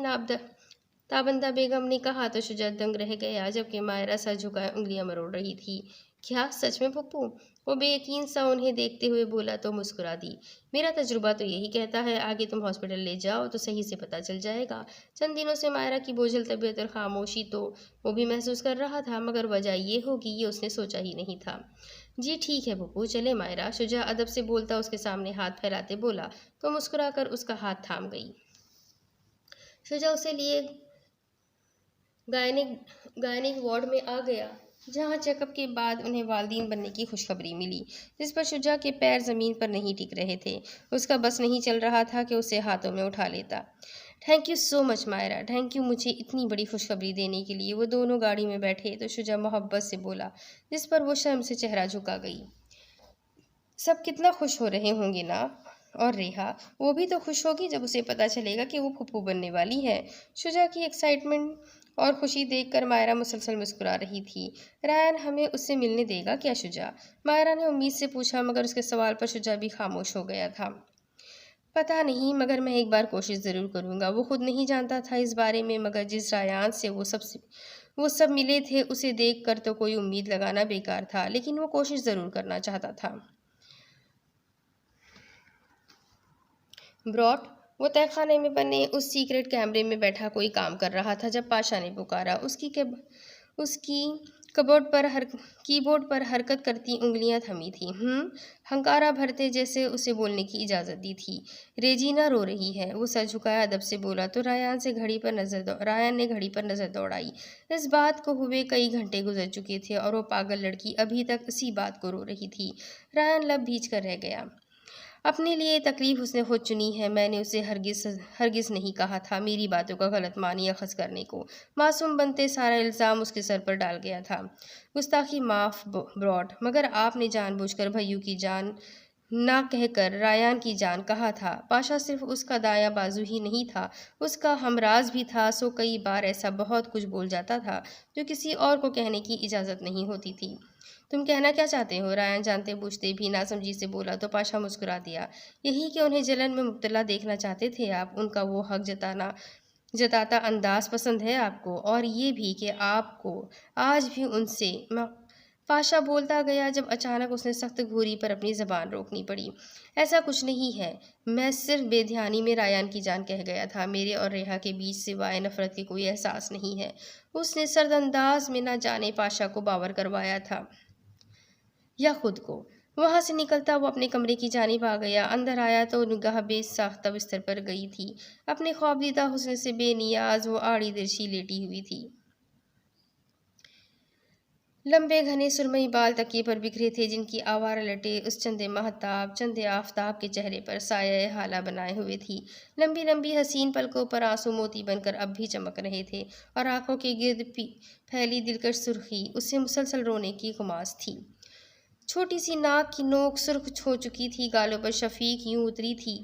تابندہ بیگم نے کہا تو شجاع دنگ رہ گیا، جبکہ مائرہ سر جھکائے انگلیاں مروڑ رہی تھی۔ کیا سچ میں پھپھو؟ وہ بے یقین سا انہیں دیکھتے ہوئے بولا تو مسکرا دی۔ میرا تجربہ تو یہی کہتا ہے، آگے تم ہاسپٹل لے جاؤ تو صحیح سے پتہ چل جائے گا۔ چند دنوں سے مائرہ کی بوجھل طبیعت اور خاموشی تو وہ بھی محسوس کر رہا تھا، مگر وجہ یہ ہوگی یہ اس نے سوچا ہی نہیں تھا۔ جی ٹھیک ہے پھپھو، چلے مائرہ، شجاع ادب سے بولتا اس کے سامنے ہاتھ پھیلاتے بولا تو مسکرا کر اس کا ہاتھ تھام گئی۔ شجاع اسے لیے گائنک وارڈ میں آ گیا۔ جہاں چیک اپ کے بعد انہیں والدین بننے کی خوشخبری ملی، جس پر شجاع کے پیر زمین پر نہیں ٹک رہے تھے۔ اس کا بس نہیں چل رہا تھا کہ اسے ہاتھوں میں اٹھا لیتا۔ Thank you so much Maira, thank you مجھے اتنی بڑی خوشخبری دینے کے لیے۔ وہ دونوں گاڑی میں بیٹھے تو شجاع محبت سے بولا، جس پر وہ شرم سے چہرہ جھکا گئی۔ سب کتنا خوش ہو رہے ہوں گے نا؟ اور ریحا، وہ بھی تو خوش ہوگی جب اسے پتہ چلے گا کہ وہ پھپھو بننے والی ہے۔ شجاع کی ایکسائٹمنٹ اور خوشی دیکھ کر مائرا مسلسل مسکرا رہی تھی۔ رایان ہمیں اس سے ملنے دے گا کیا شجاع؟ مائرا نے امید سے پوچھا، مگر اس کے سوال پر شجاع بھی خاموش ہو گیا تھا۔ پتہ نہیں، مگر میں ایک بار کوشش ضرور کروں گا۔ وہ خود نہیں جانتا تھا اس بارے میں، مگر جس رایان سے وہ سب ملے تھے اسے دیکھ کر تو کوئی امید لگانا بیکار تھا، لیکن وہ کوشش ضرور کرنا چاہتا تھا۔ براٹ، وہ تہہ خانے میں بنے اس سیکرٹ کیمرے میں بیٹھا کوئی کام کر رہا تھا جب پاشا نے پکارا۔ اس کی کی بورڈ پر حرکت کرتی انگلیاں تھمی تھیں۔ ہنکارا بھرتے جیسے اسے بولنے کی اجازت دی تھی۔ ریجینا رو رہی ہے، وہ سر جھکایا ادب سے بولا تو رایان نے گھڑی پر نظر دوڑائی۔ اس بات کو ہوئے کئی گھنٹے گزر چکے تھے اور وہ پاگل لڑکی ابھی تک اسی بات کو رو رہی تھی۔ رایان لب بھیج کر رہ گیا۔ اپنے لیے تکلیف اس نے خود چنی ہے، میں نے اسے ہرگز نہیں کہا تھا میری باتوں کا غلط معنی اخذ کرنے کو۔ معصوم بنتے سارا الزام اس کے سر پر ڈال گیا تھا۔ گستاخی معاف براٹ، مگر آپ نے جان بوجھ کر بھائیوں کی جان نہ کہہ کر رایان کی جان کہا تھا۔ پاشا صرف اس کا دایاں بازو ہی نہیں تھا، اس کا ہمراز بھی تھا، سو کئی بار ایسا بہت کچھ بول جاتا تھا جو کسی اور کو کہنے کی اجازت نہیں ہوتی تھی۔ تم کہنا کیا چاہتے ہو؟ رایان جانتے بوجھتے بھی ناسمجھی سے بولا تو پاشا مسکرا دیا۔ یہی کہ انہیں جلن میں مبتلا دیکھنا چاہتے تھے آپ، ان کا وہ حق جتاتا انداز پسند ہے آپ کو، اور یہ بھی کہ آپ کو آج بھی ان سے پاشا بولتا گیا جب اچانک اس نے سخت گھوری پر اپنی زبان روکنی پڑی۔ ایسا کچھ نہیں ہے، میں صرف بے دھیانی میں رایان کی جان کہہ گیا تھا۔ میرے اور ریحا کے بیچ سوائے نفرت کے کوئی احساس نہیں ہے۔ اس نے سرد انداز میں نہ جانے پاشا کو باور کروایا تھا یا خود کو۔ وہاں سے نکلتا وہ اپنے کمرے کی جانب آ گیا۔ اندر آیا تو نگاہ بے ساختہ بستر پر گئی تھی۔ اپنے خوابدیدہ حسن سے بے نیاز وہ آڑی درشی لیٹی ہوئی تھی۔ لمبے گھنے سرمئی بال تکیے پر بکھرے تھے، جن کی آوارہ لٹیں اس چندے آفتاب کے چہرے پر سایہ حالہ بنائے ہوئے تھی۔ لمبی لمبی حسین پلکوں پر آنسو موتی بن کر اب بھی چمک رہے تھے، اور آنکھوں کے گرد پھیلی دلکش سرخی اس سے مسلسل رونے کی خماس تھی۔ چھوٹی سی ناک کی نوک سرخ ہو چکی تھی، گالوں پر شفیق یوں اتری تھی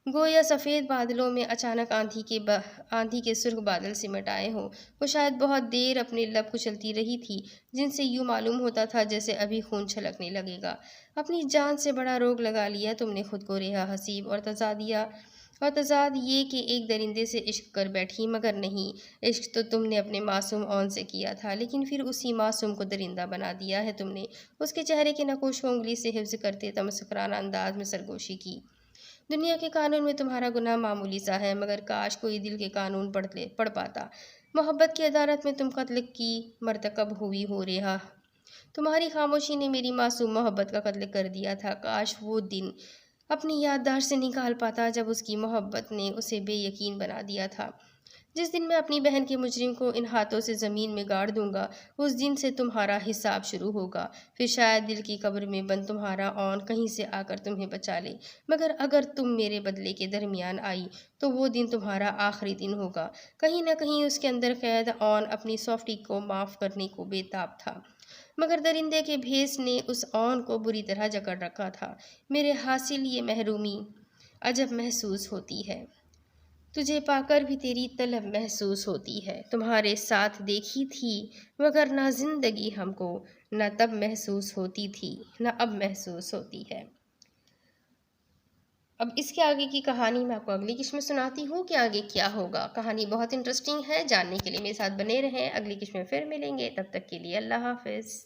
گویا سفید بادلوں میں اچانک آندھی کے سرخ بادل سمٹ آئے ہوں۔ وہ شاید بہت دیر اپنے لب کچلتی رہی تھی، جن سے یوں معلوم ہوتا تھا جیسے ابھی خون چھلکنے لگے گا۔ اپنی جان سے بڑا روگ لگا لیا تم نے خود کو ریحا حسیب، اور تضاد یہ کہ ایک درندے سے عشق کر بیٹھی، مگر نہیں، عشق تو تم نے اپنے معصوم اون سے کیا تھا، لیکن پھر اسی معصوم کو درندہ بنا دیا ہے تم نے۔ اس کے چہرے کے نقوش کو انگلی سے حفظ کرتے تمسکرانہ انداز میں سرگوشی کی۔ دنیا کے قانون میں تمہارا گناہ معمولی سا ہے، مگر کاش کوئی دل کے قانون پڑھ پاتا۔ محبت کی عدالت میں تم قتل کی مرتکب ہوئی ہو ریحا۔ تمہاری خاموشی نے میری معصوم محبت کا قتل کر دیا تھا۔ کاش وہ دن اپنی یادداشت سے نکال پاتا جب اس کی محبت نے اسے بے یقین بنا دیا تھا۔ جس دن میں اپنی بہن کے مجرم کو ان ہاتھوں سے زمین میں گاڑ دوں گا، اس دن سے تمہارا حساب شروع ہوگا۔ پھر شاید دل کی قبر میں بند تمہارا اون کہیں سے آ کر تمہیں بچا لے، مگر اگر تم میرے بدلے کے درمیان آئی تو وہ دن تمہارا آخری دن ہوگا۔ کہیں نہ کہیں اس کے اندر قید اون اپنی سافٹی کو معاف کرنے کو بے تاب تھا، مگر درندے کے بھیس نے اس اون کو بری طرح جکڑ رکھا تھا۔ میرے حاصل یہ محرومی عجب محسوس ہوتی ہے، تجھے پا کر بھی تیری طلب محسوس ہوتی ہے۔ تمہارے ساتھ دیکھی تھی وگرنہ زندگی ہم کو نہ تب محسوس ہوتی تھی نہ اب محسوس ہوتی ہے۔ اب اس کے آگے کی کہانی میں آپ کو اگلی قسط میں سناتی ہوں کہ آگے کیا ہوگا۔ کہانی بہت انٹرسٹنگ ہے، جاننے کے لیے میرے ساتھ بنے رہیں۔ اگلی قسط میں پھر ملیں گے، تب تک کے لیے اللہ حافظ۔